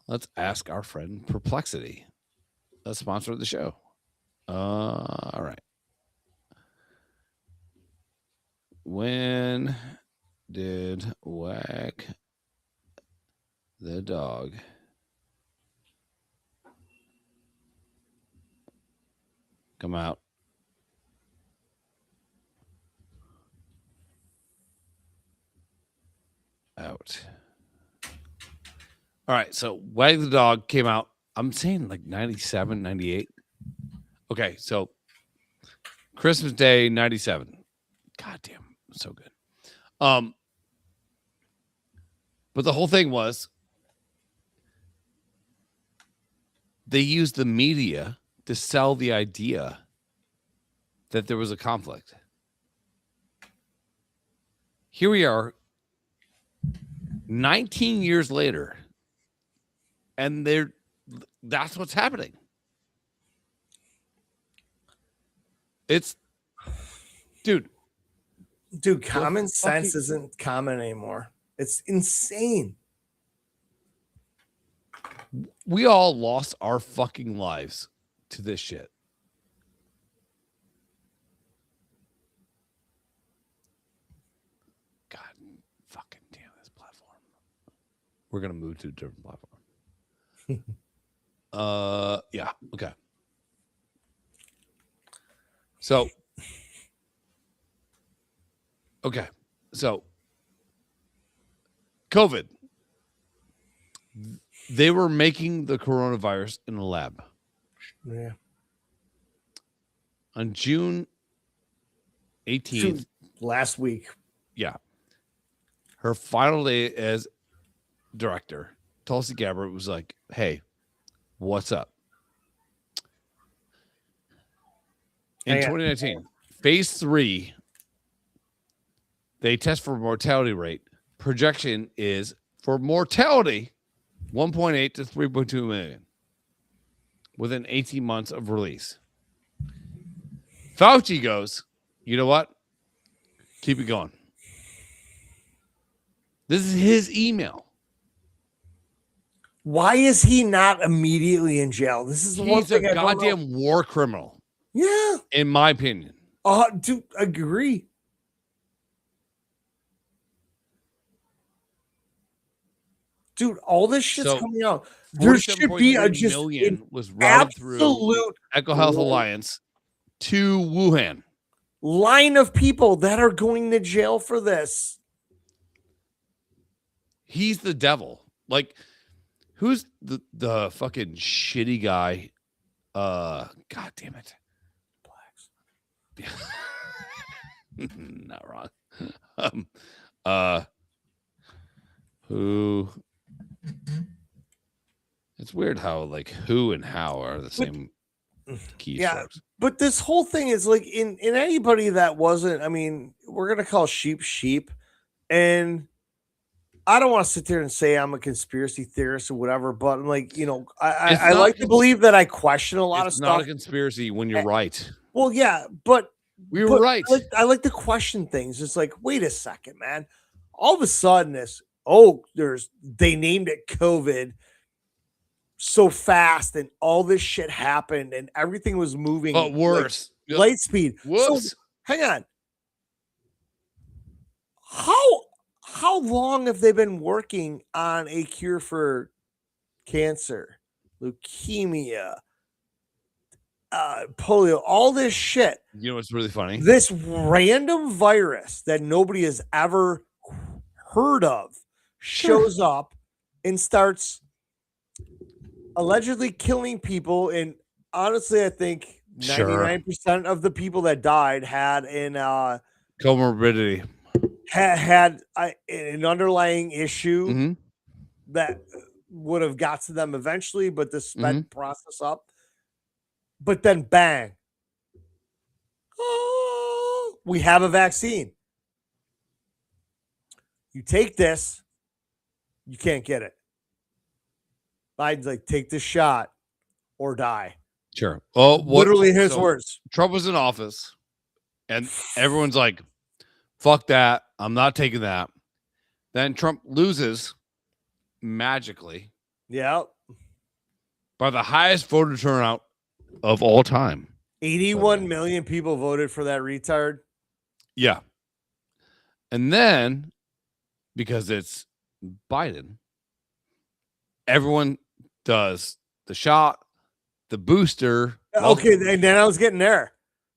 Let's ask our friend Perplexity, a sponsor of the show. All right. When did Wag the Dog come out? All right, so Wag the Dog came out, I'm saying like 97, 98. Okay, so Christmas Day 97. God damn, so good. But the whole thing was they used the media to sell the idea that there was a conflict. Here we are 19 years later, and that's what's happening. It's dude, common sense fucking- isn't common anymore. It's insane. we all lost our fucking lives to this shit. God fucking damn this platform. We're gonna move to a different platform. Yeah, okay. So COVID. They were making the coronavirus in a lab. Yeah. On June 18th, Last week. yeah, her final day as director, Tulsi Gabbard was like, hey, what's up? In Hang on. 2019, phase 3, they test for mortality rate projection is for mortality 1.8 to 3.2 million within 18 months of release. Fauci goes, you know what? Keep it going. This is his email. Why is he not immediately in jail? This is the one He's a thing I don't know. goddamn war criminal, Yeah. in my opinion. Do agree. Dude, all this shit's So, coming out. There should be a 47.3 just million an was routed through absolute Eco Health Alliance to Wuhan. line of people that are going to jail for this. He's the devil. Like, who's the fucking shitty guy? God damn it. Blacks. Not wrong. Who? It's weird how like who and how are the same keystrokes. Yeah, but this whole thing is like in anybody that wasn't. I mean, we're gonna call sheep, and I don't want to sit there and say I'm a conspiracy theorist or whatever. But I'm like, I like to believe that I question a lot of It's stuff. not a conspiracy when you're right. Well, yeah, but We were right. I like to question things. It's like, wait a second, man. All of a sudden, they named it COVID so fast, and all this shit happened, and everything was moving. But worse. like, light speed. Whoops. So, hang on. How long have they been working on a cure for cancer, leukemia, polio, all this shit? You know what's really funny? This random virus that nobody has ever heard of shows up and starts allegedly killing people. And honestly, I think 99% of the people that died had comorbidity, had an underlying issue Mhm. that would have got to them eventually, but this sped the process up. But then bang. Oh, we have a vaccine. You take this, you can't get it. Biden's like, take this shot or die. Sure. Oh, literally his words. Trump was in office, and everyone's like, fuck that. I'm not taking that. Then Trump loses magically. Yeah. By the highest voter turnout of all time. 81 million people voted for that retard. Yeah. And then, because it's Biden, everyone does the shot, the booster. Okay, and then I was getting there.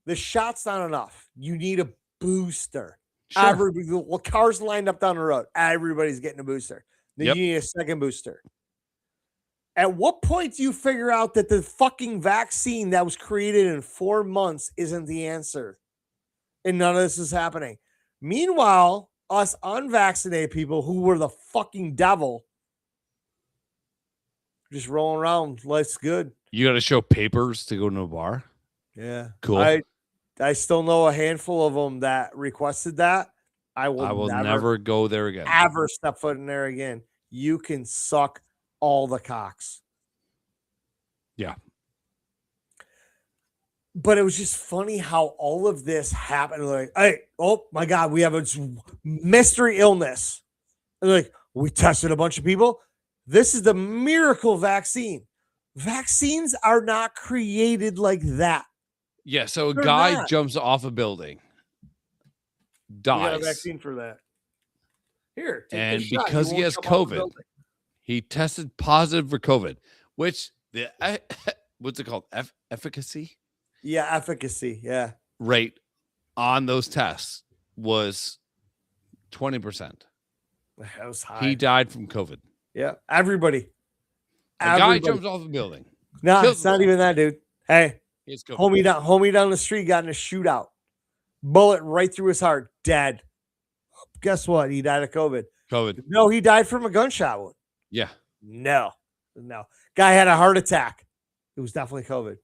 The shot's not enough. You need a booster. Sure. Everybody, cars lined up down the road. Everybody's getting a booster. Then Yep. you need a second booster. At what point do you figure out that the fucking vaccine that was created in 4 months isn't the answer? And none of this is happening. Meanwhile, us unvaccinated people who were the fucking devil just rolling around. Life's good. You got to show papers to go to a bar. Yeah. Cool. I still know a handful of them that requested that. I will never go there again. Ever step foot in there again. You can suck all the cocks. Yeah. But it was just funny how all of this happened. Like, hey, oh my God, we have a mystery illness. And like, we tested a bunch of people. This is the miracle vaccine. Vaccines are not created like that. Yeah. So a They're guy not. jumps off a building, We got a dies, vaccine for that. Here. Take and this shot. because You he won't has come off the COVID, building. he tested positive for COVID, which what's it called? Efficacy Yeah, efficacy. Yeah. rate on those tests was 20%. That was high. He died from COVID. Yeah. Everybody. A guy jumps off a building. No, kills it's not himself. even that, dude. Hey, He has COVID. homie down the street got in a shootout. Bullet right through his heart. Dead. Guess what? He died of COVID. COVID. No, he died from a gunshot wound. Yeah. No. Guy had a heart attack. It was definitely COVID.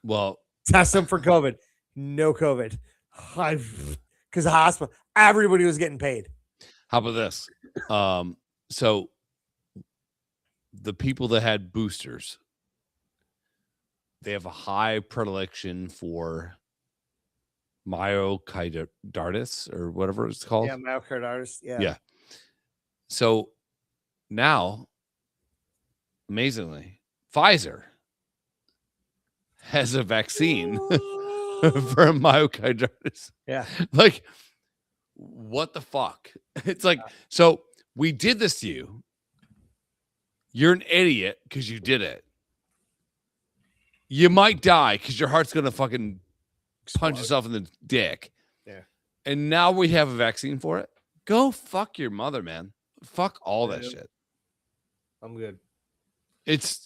Well, Test him for COVID. No COVID. Because the hospital, everybody was getting paid. How about this? So the people that had boosters, they have a high predilection for myocarditis or whatever it's called. Yeah, myocarditis. Yeah. Yeah. So now, amazingly, Pfizer has a vaccine for myocarditis. Yeah. Like, what the fuck? It's like, so we did this to you. You're an idiot because you did it. You might die because your heart's gonna fucking punch yourself in the dick. Yeah. And now we have a vaccine for it. Go fuck your mother, man. Fuck all that Yeah. shit. I'm good.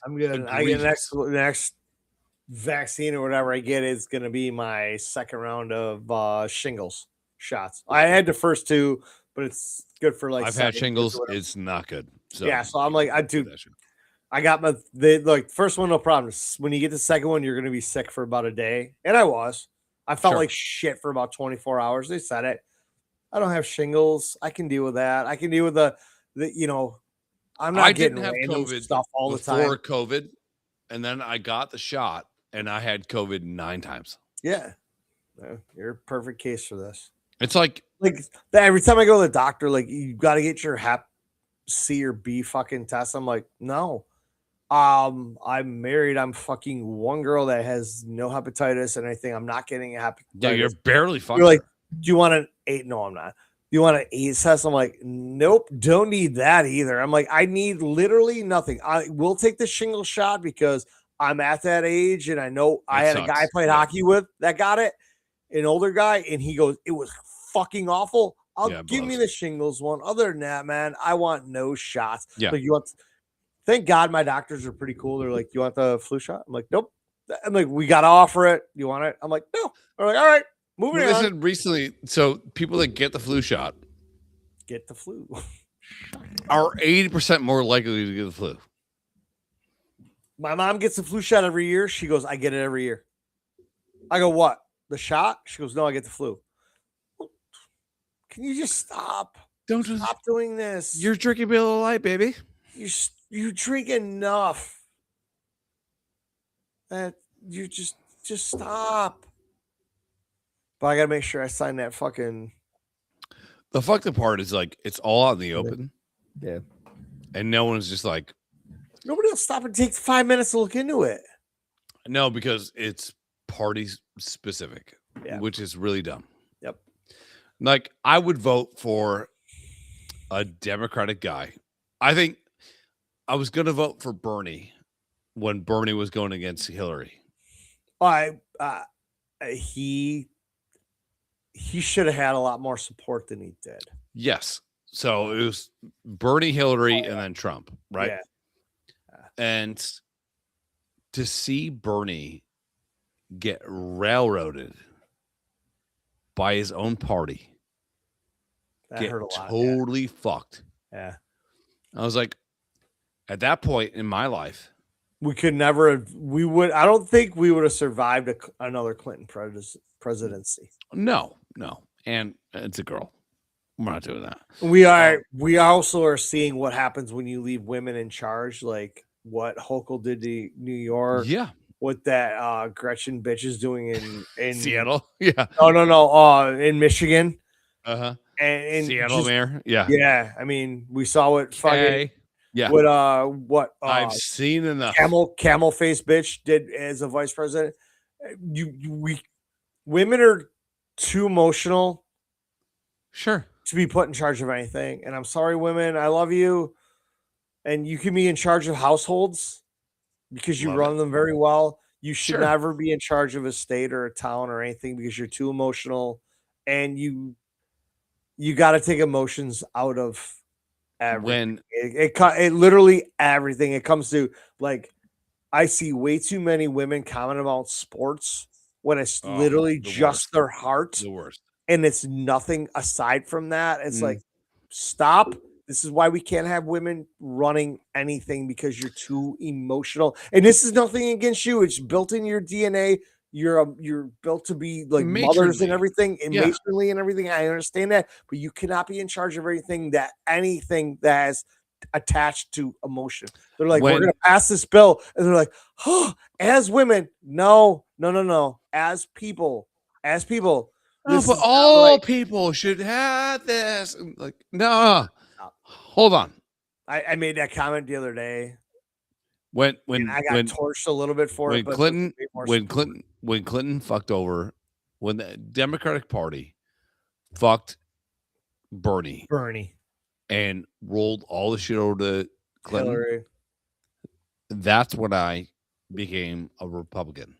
I'm good. I get the next vaccine or whatever I get is going to be my second round of shingles shots. I had the first two, but it's good for like. I've had shingles. It's not good. So yeah, so I'm like, I got the first one, no problem. When you get the second one, you're going to be sick for about a day, and I was. I felt like shit for about 24 hours. They said it. I don't have shingles. I can deal with that. I can deal with the I'm not getting have random COVID stuff all the time. Before COVID, and then I got the shot, and I had COVID 9 times. Yeah, you're a perfect case for this. It's like every time I go to the doctor, like you got to get your Hep C or B fucking test. I'm like, no. I'm married. I'm fucking one girl that has no hepatitis and anything. I'm not getting a hepatitis. Yeah, you're barely fucking. You're like, do you want an AIDS? No, I'm not. Do you want an AIDS test? I'm like, nope, don't need that either. I'm like, I need literally nothing. I will take the shingle shot because I'm at that age and I know I had a guy I played hockey with that got it, an older guy, and he goes, it was fucking awful. Give me the shingles one. Other than that, man, I want no shots. Yeah. Like thank God my doctors are pretty cool. They're like, you want the flu shot? I'm like, nope. I'm like, we got to offer it. You want it? I'm like, no. They're like, all right. Moving on. Said recently, so people that get the flu shot get the flu are 80% more likely to get the flu. My mom gets the flu shot every year. She goes, I get it every year. I go, what? The shot? She goes, no, I get the flu. Can you just stop? Don't stop doing this. You're drinking Miller Lite, baby. You drink enough. That you just stop. But I gotta make sure I sign that fucking. The fucked up part is like it's all out in the open. Yeah. And no one's just like. Nobody will stop and take 5 minutes to look into it. No, because it's party specific, which is really dumb. Yep. Like I would vote for a Democratic guy. I think I was going to vote for Bernie when Bernie was going against Hillary. He should have had a lot more support than he did. Yes. So it was Bernie, Hillary, and then Trump, right? Yeah. And to see Bernie get railroaded by his own party, that get hurt a lot, totally fucked. Yeah. I was like, at that point in my life, we could never have, I don't think we would have survived another Clinton presidency. No. And it's a girl. We're not doing that. We also are seeing what happens when you leave women in charge, like what Hochul did to New York. Yeah. What that Gretchen bitch is doing in Seattle. Yeah. No. In Michigan. Uh-huh. And Seattle mayor. Yeah. Yeah. I mean, we saw what fucking what I've seen enough. Camel face bitch did as a vice president. Women are too emotional. Sure. To be put in charge of anything. And I'm sorry, women, I love you. And you can be in charge of households because you run them very well. You should never be in charge of a state or a town or anything because you're too emotional. And you got to take emotions out of everything. It literally everything. It comes to like, I see way too many women comment about sports when it's literally just their heart. The worst. And it's nothing aside from that. It's like, stop. This is why we can't have women running anything because you're too emotional. And this is nothing against you. It's built in your DNA. you're built to be like mothers and Matronly. everything, and Yeah. matronly and everything. I understand that, but you cannot be in charge of anything that has attached to emotion. They're like, we're When- gonna pass this bill, and they're like, oh, as women, no. As people, Oh, this but is not all right. people should have this. Like, no. Hold on. I made that comment the other day. When And I got torched a little bit for when it, but Clinton way more when Clinton fucked over, when the Democratic Party fucked Bernie Bernie, and rolled all the shit over to Clinton, Hillary. that's when I became a Republican.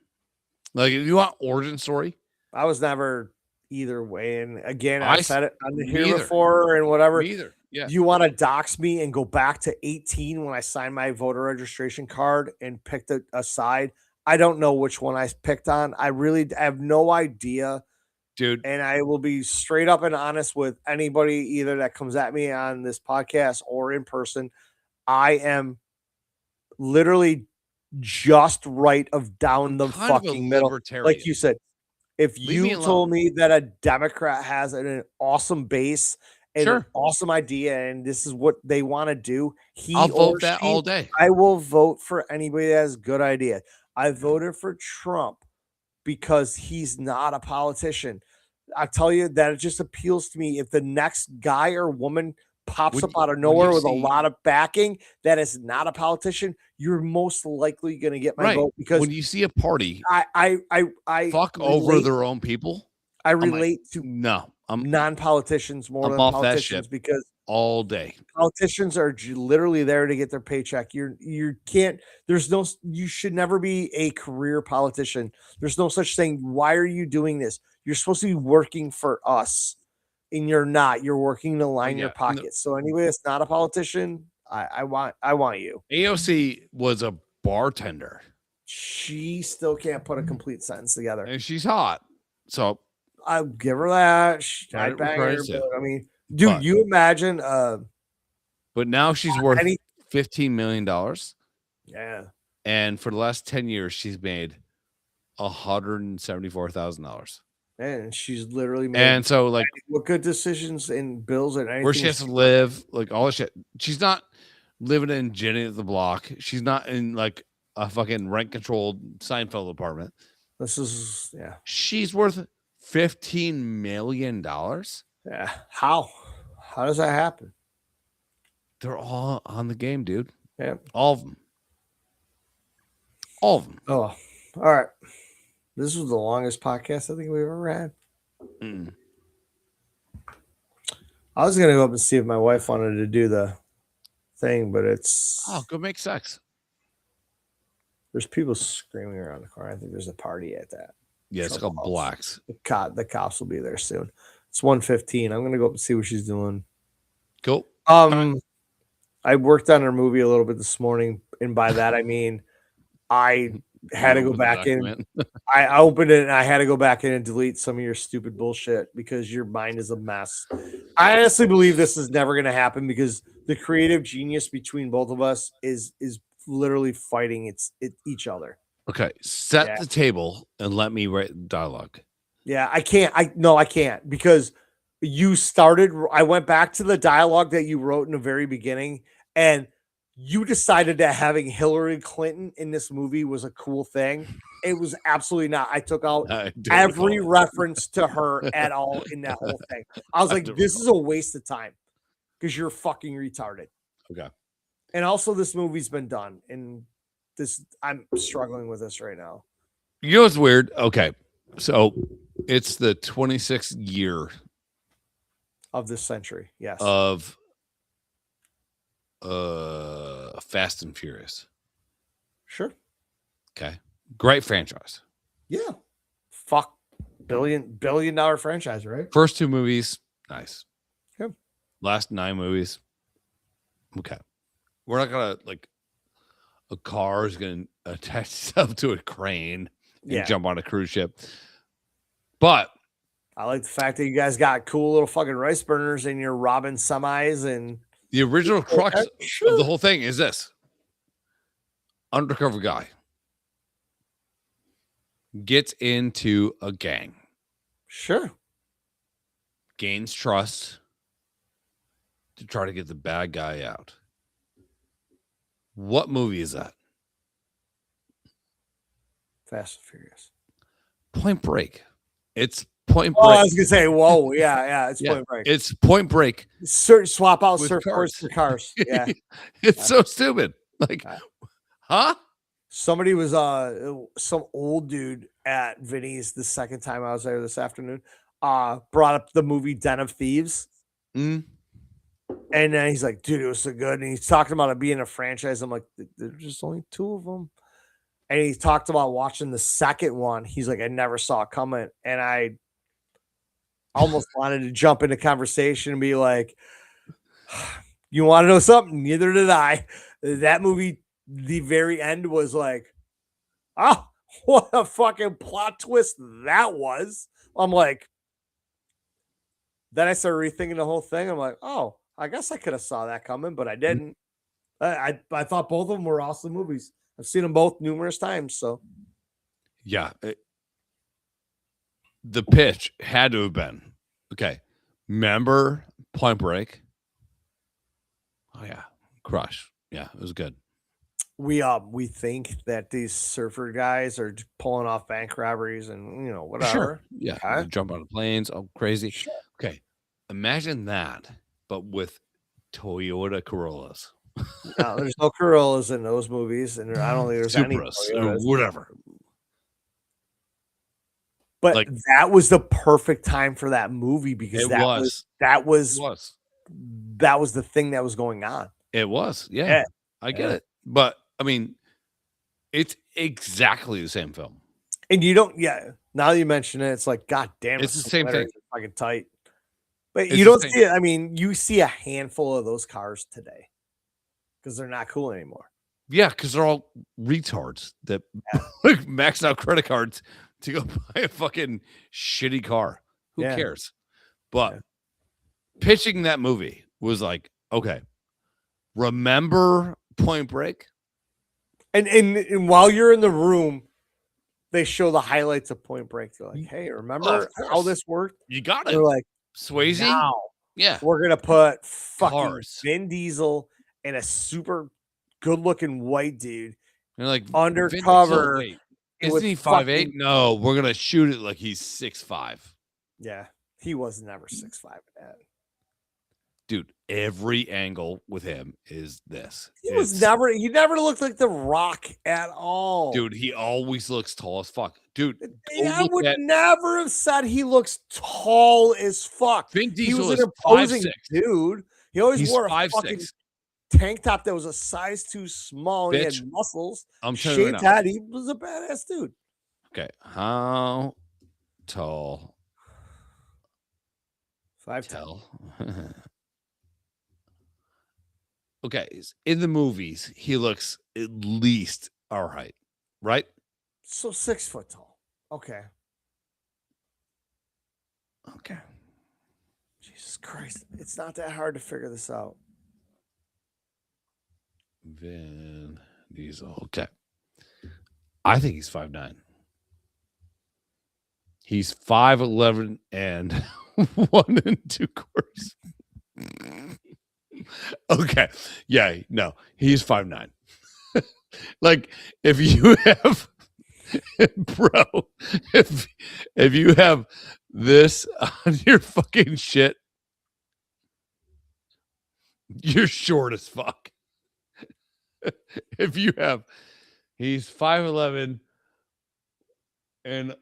Like, if you want origin story, I was never either way. And again, I I said it on the here neither. before and whatever. me either. Yeah. You want to dox me and go back to 18 when I signed my voter registration card and picked a side? I don't know which one I picked on. I have no idea. Dude, And I will be straight up and honest with anybody either that comes at me on this podcast or in person. I am literally just right of down the kind of a fucking middle. libertarian. Like you said, if Leave me you alone. told me that a Democrat has an awesome base and an Sure. awesome idea and this is what they want to do, I'll or vote that she, all day. I will vote for anybody that has a good idea. I voted for Trump because he's not a politician. I tell you that it just appeals to me. If the next guy or woman pops When up out of you nowhere with see- a lot of backing that is not a politician, you're most likely going to get my Right. vote because When you see a party I fuck over relate- their own people, I like, relate to no, I'm non-politicians more I'm than off that politicians shit. because all day. politicians are literally there to get their paycheck. You can't. You should never be a career politician. There's no such thing. Why are you doing this? You're supposed to be working for us, and you're not. You're working to line your yeah, no. pockets. So anybody that's not a politician, I want you. AOC was a bartender She still can't put a complete sentence together. and she's hot. So I'll give her that. Credit I'd where bang her, credit's due. but I mean, dude, But- you imagine? but now she's worth any- $15 million. Yeah. And for the last 10 years, she's made $174,000. And she's literally made And so, like, what good decisions and bills and anything. where she has to live, like all this shit. She's not living in Jenny at the Block. She's not in like a fucking rent controlled Seinfeld apartment. This is She's worth $15 million. yeah. How does that happen? They're all on the game, dude. Yeah. All of them. All of them. Oh, all right. This was the longest podcast I think we've ever had. Mm. I was gonna go up and see if my wife wanted to do the thing, but Oh, go make sex. there's people screaming around the corner. I think there's a party at that. Yeah, it's Trouble called House. Blacks. The cops will be there soon. It's 1:15. I'm gonna go up and see what she's doing. Cool. I worked on her movie a little bit this morning, and by that I mean I had to go Open the back in. document. I opened it and I had to go back in and delete some of your stupid bullshit because your mind is a mess. I honestly believe this is never going to happen because the creative genius between both of us is literally fighting each other. Okay, set Yeah. the table and let me write dialogue. Yeah, I can't. I can't because you started. I went back to the dialogue that you wrote in the very beginning, and you decided that having Hillary Clinton in this movie was a cool thing. It was absolutely not. I took out I don't every recall. reference to her at all in that whole thing. I was I like, don't this is a waste of time because you're fucking retarded. Okay. And also, this movie's been done, and I'm struggling with this right now. You know what's weird? Okay, so it's the 26th year Of this century, yes. of Fast and Furious. Sure. Okay, great franchise. Yeah. Fuck. Billion dollar franchise, right? First two movies, nice. Yep. Last 9 movies, okay. We're not gonna like a car is gonna attach itself to a crane and Yeah. jump on a cruise ship, but I like the fact that you guys got cool little fucking rice burners and you're robbing semis and the original crux Sure. of the whole thing is this: undercover guy. gets into a gang, Sure. gains trust to try to get the bad guy out. What movie is that? Fast and Furious. Point Break. It's Point Oh, I Break. was gonna say, whoa, yeah, it's Yeah, Point Break. it's Point Break. Swap out with surfboards for cars. Yeah. It's so stupid. Like, huh? Somebody was some old dude at Vinny's the second time I was there this afternoon. Brought up the movie Den of Thieves. Mm. And then he's like, dude, it was so good. And he's talking about it being a franchise. I'm like, there's just only 2 of them. And he talked about watching the second one. He's like, I never saw it coming. And I almost wanted to jump into conversation and be like, you want to know something? Neither did I. That movie, the very end was like, oh, what a fucking plot twist that was. I'm like, then I started rethinking the whole thing. I'm like, oh, I guess I could have saw that coming, but I didn't. I thought both of them were awesome movies. I've seen them both numerous times. So Yeah. The pitch had to have been okay. Remember Point Break? Oh yeah, Crush. Yeah, it was good. we think that these surfer guys are pulling off bank robberies and whatever. Sure. Yeah, Okay. they jump out of planes. Oh, crazy. Sure. Okay, imagine that, but with Toyota Corollas, No, there's no Corollas in those movies, and I don't think there's any Supras, or Toyotas. whatever. But Like- that was the perfect time for that movie because It that was. was the thing that was going on. It was. Yeah, Yeah. I get Yeah. it. But I mean, it's exactly the same film. And you don't, now that you mention it, it's like, God damn it. It's the same thing. It's fucking tight. But It's you the don't same. see it. I mean, you see a handful of those cars today because they're not cool anymore. Yeah, because they're all retards that like max out credit cards to go buy a fucking shitty car. Who Yeah. cares? But pitching that movie was like, okay, remember Point Break? And while you're in the room, they show the highlights of Point Break. They're like, hey, remember how course. this worked? You got it. They're like, Swayze? now Yeah. we're going to put fucking Cars. Vin Diesel and a super good looking white dude They're like undercover. Vin Diesel, wait, with isn't he 5'8"? fucking- No, we're gonna shoot it like he's 6'5". Yeah, he was never 6'5" in that. Dude, every angle with him is this. He never looked like the Rock at all. Dude, he always looks tall as fuck. Dude, I look would at- never have said he looks tall as fuck. Vin He Diesel was is an imposing 5'6". dude. He always He's wore a 5'6". fucking tank top that was a size too small. And he Bitch, had muscles. I'm telling you Shaved right now. head. He was a badass dude. Okay, how tall? 5'10". Tell. Okay, in the movies, he looks at least our height, right? So 6 foot tall. Okay. Okay. Jesus Christ. It's not that hard to figure this out. Vin Diesel. Okay. I think he's 5'9". He's 5'11" and 1 2/4. Okay. Yeah, no, he's 5'9". Like, if you have bro, if you have this on your fucking shit, you're short as fuck. If you have, he's 5'11" and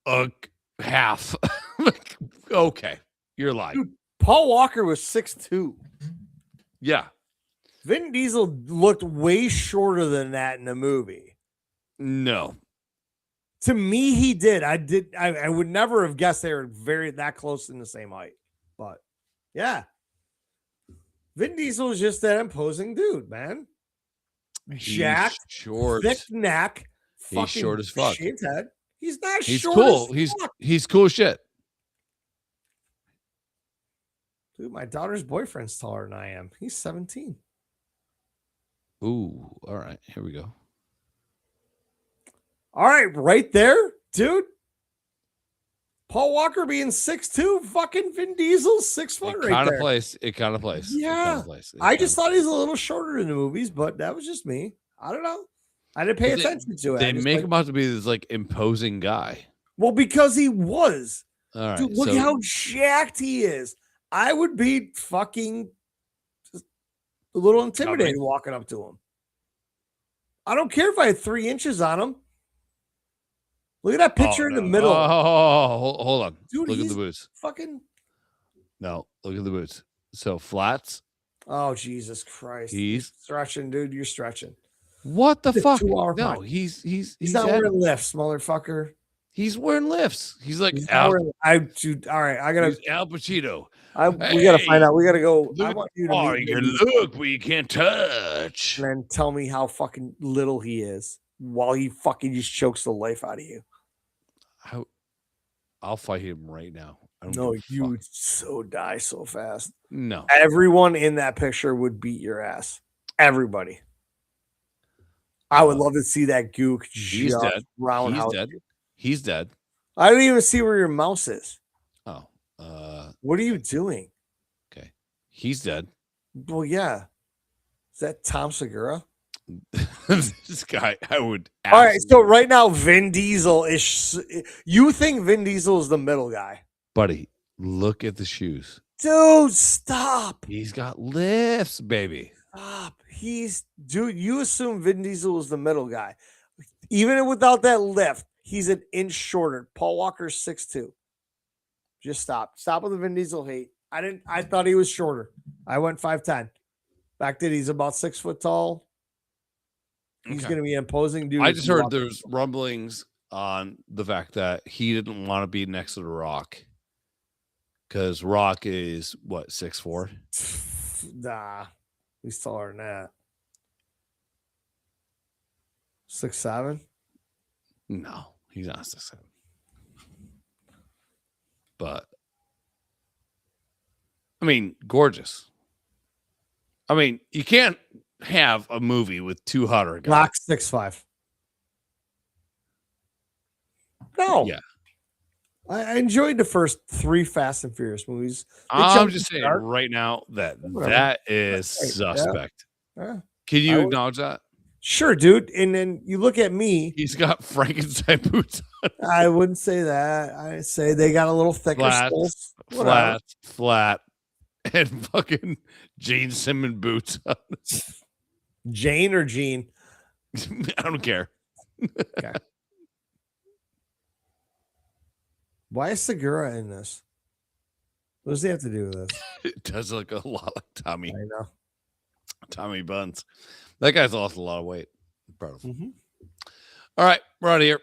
a half. Like, okay, you're lying. Dude, Paul Walker was 6'2". Yeah. Vin Diesel looked way shorter than that in the movie. No. To me, he did. I would never have guessed they were that close in the same height. But yeah. Vin Diesel is just that imposing dude, man. Jacked, short. thick neck, He's fucking short as fuck. shaved head. He's not He's short cool. as fuck. He's cool as shit. Dude, my daughter's boyfriend's taller than I am. He's 17. Ooh, all right. Here we go. All right, right there. dude. Paul Walker being 6'2", fucking Vin Diesel's 6'4" It right kind of there. plays. It kind of plays. Yeah. I just thought he's a little shorter in the movies, but that was just me. I don't know. I didn't pay attention to it. They make him out to be this like imposing guy. Well, because he was. All right, Dude, look how jacked he is. I would be fucking just a little intimidated walking up to him. I don't care if I had 3 inches on him. Look at that picture in the middle. Oh, hold on. Dude, Look at the boots. Fucking. No, look at the boots. So flats. Oh, Jesus Christ. He's stretching, dude. You're stretching. What the fuck? 2-hour No, podcast. he's not wearing lifts, motherfucker. He's wearing lifts. He's like all right, I gotta Al Pacino. We gotta find out. We gotta go. I want you to look, but you can't touch. And then tell me how fucking little he is while he fucking just chokes the life out of you. I'll fight him right now. No, you would so die so fast. No. Everyone in that picture would beat your ass. Everybody. I would love to see that gook He's dead. Roundhouse. He's dead. He's dead. I don't even see where your mouse is. Oh. What are you doing? Okay. He's dead. Well, yeah. Is that Tom Segura? This guy, I would. All right. So right now, Vin Diesel is. You think Vin Diesel is the middle guy? Buddy, look at the shoes. Dude, stop. He's got lifts, baby. Stop. Dude, you assume Vin Diesel was the middle guy. Even without that lift, he's an inch shorter. Paul Walker's 6'2". Just stop. Stop with the Vin Diesel hate. I thought he was shorter. I went 5'10". Back then, he's about 6 foot tall. He's going to be imposing. Dude, I just heard there's rumblings on the fact that he didn't want to be next to The Rock. Because Rock is, what, 6'4"? Nah. He's taller than that. 6'7"? No, he's not 6'7". But, I mean, gorgeous. I mean, you can't have a movie with 2 hotter guys. Rock 6'5". No. Yeah. I enjoyed the first 3 Fast and Furious movies. I'm just saying right now that is suspect. Yeah. Can you acknowledge that? Sure, dude. And then you look at me. He's got Frankenstein boots on. I wouldn't say that. I say they got a little thicker soles. Flat, and fucking Gene Simmons boots on. Jane or Gene? I don't care. Okay. Why is Segura in this? What does he have to do with this? It does look a lot like Tommy. I know. Tommy Buns. That guy's lost a lot of weight. I'm proud of him. Mm-hmm. All right, we're out of here.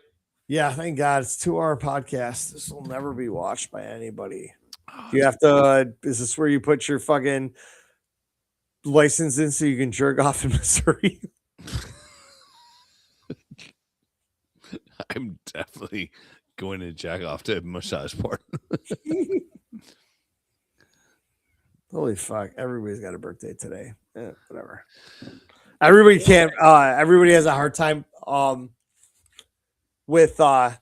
Yeah, thank God. It's a 2-hour podcast. This will never be watched by anybody. You have to, is this where you put your fucking license in so you can jerk off in Missouri? I'm definitely going to jack off to massage porn. Holy fuck. Everybody's got a birthday today. Whatever. Everybody can't, everybody has a hard time with one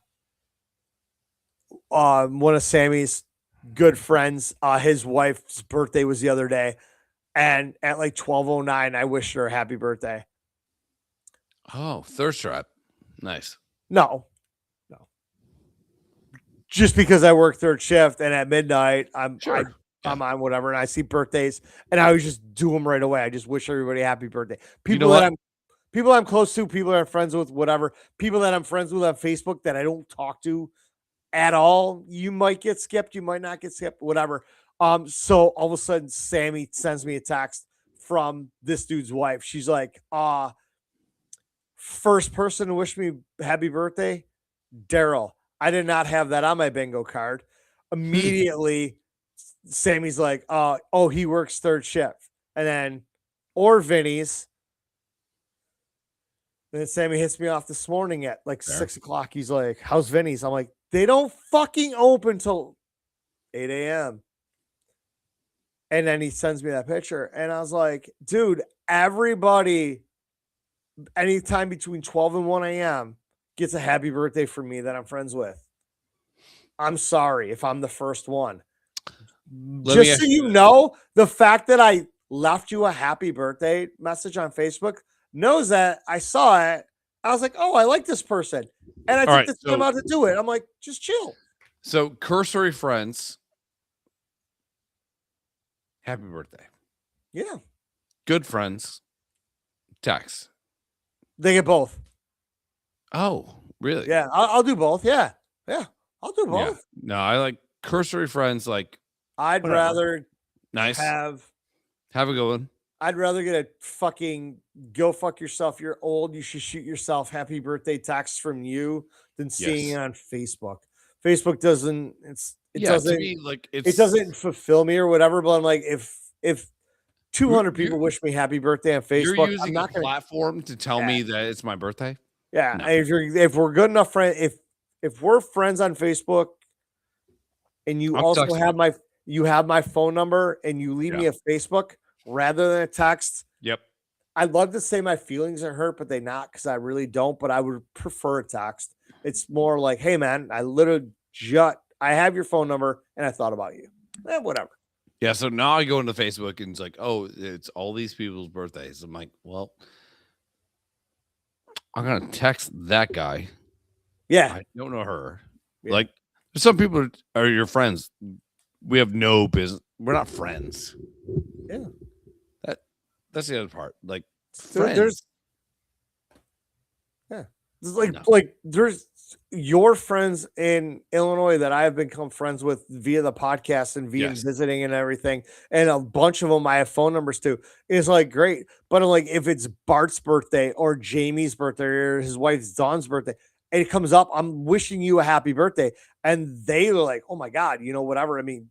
of Sammy's good friends. His wife's birthday was the other day, and at like 12:09, I wished her a happy birthday. Oh, thirst trap. Nice. No. Just because I work third shift and at midnight I'm on whatever, and I see birthdays and I always just do them right away. I just wish everybody a happy birthday. People I'm close to, people that I'm friends with, whatever. People that I'm friends with on Facebook that I don't talk to at all. You might get skipped, you might not get skipped, whatever. So all of a sudden Sammy sends me a text from this dude's wife. She's like, first person to wish me happy birthday, Daryl. I did not have that on my bingo card. Immediately, Sammy's like, oh, he works third shift. And then, or Vinny's. Then Sammy hits me off this morning at like 6 o'clock. He's like, how's Vinny's? I'm like, they don't fucking open till 8 a.m. And then he sends me that picture. And I was like, dude, everybody, anytime between 12 and 1 a.m., gets a happy birthday from me that I'm friends with, I'm sorry if I'm the first one. Just so you know, the fact that I left you a happy birthday message on Facebook knows that I saw it. I was like, oh, I like this person. And I took the time out to do it. I'm like, just chill. So cursory friends, happy birthday. Yeah. Good friends, text. They get both. Oh, really? Yeah, I'll do both. Yeah. Yeah. I'll do both. Yeah. No, I like cursory friends. Like, I'd whatever. rather nice. have a good one. I'd rather get a fucking go fuck yourself. You're old. You should shoot yourself. Happy birthday text from you than seeing it on Facebook. Facebook doesn't. It doesn't. To me, like it doesn't fulfill me or whatever. But I'm like, if 200 people wish me happy birthday on Facebook, you're using I'm not a platform to tell me that it's my birthday. Yeah, No. if we're good enough friend, if we're friends on Facebook, and you also have my phone number and you leave me a Facebook rather than a text. Yep. I'd love to say my feelings are hurt, but they not because I really don't. But I would prefer a text. It's more like, hey man, I literally I have your phone number and I thought about you. Whatever. Yeah. So now I go into Facebook and it's like, oh, it's all these people's birthdays. I'm like, well, I'm gonna text that guy. Yeah. I don't know her. Yeah. Like, some people are your friends. We have no business. We're not friends. Yeah. That's the other part. Like, there's there's your friends in Illinois that I have become friends with via the podcast and via visiting and everything, and a bunch of them I have phone numbers to. It's like great, but like if it's Bart's birthday or Jamie's birthday or his wife's Dawn's birthday, and it comes up, I'm wishing you a happy birthday, and they are like, oh my god, whatever. I mean,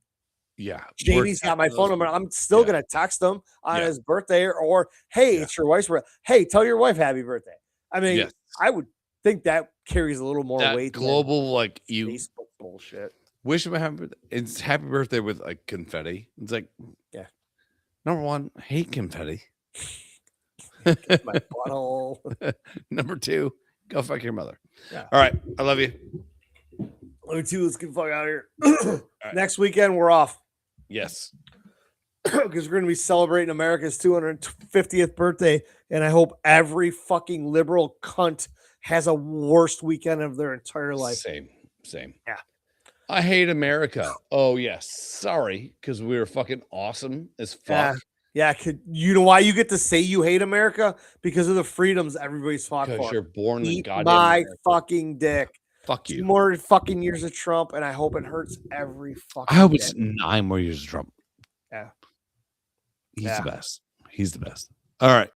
yeah, Jamie's got my phone number. I'm still gonna text him on his birthday, or hey, it's your wife's birthday. Hey, tell your wife happy birthday. I mean, I would think that carries a little more weight. Global, like you Facebook bullshit. Wish him a happy birthday. It's happy birthday with like confetti. It's like, number one, hate confetti. My butthole. Number two, go fuck your mother. Yeah. All right, I love you. Love you too. Let's get the fuck out of here. Next weekend we're off. Yes. Because we're going to be celebrating America's 250th birthday. And I hope every fucking liberal cunt has a worst weekend of their entire life. Same. Yeah. I hate America. Oh, yes. Sorry. Because we were fucking awesome as fuck. Yeah. You know why you get to say you hate America? Because of the freedoms everybody's fought for. Because you're born in goddamn my America. fucking dick. Fuck you. More fucking years of Trump, and I hope it hurts every fucking I hope day. it's 9 more years of Trump. Yeah. He's the best. He's the best. All right.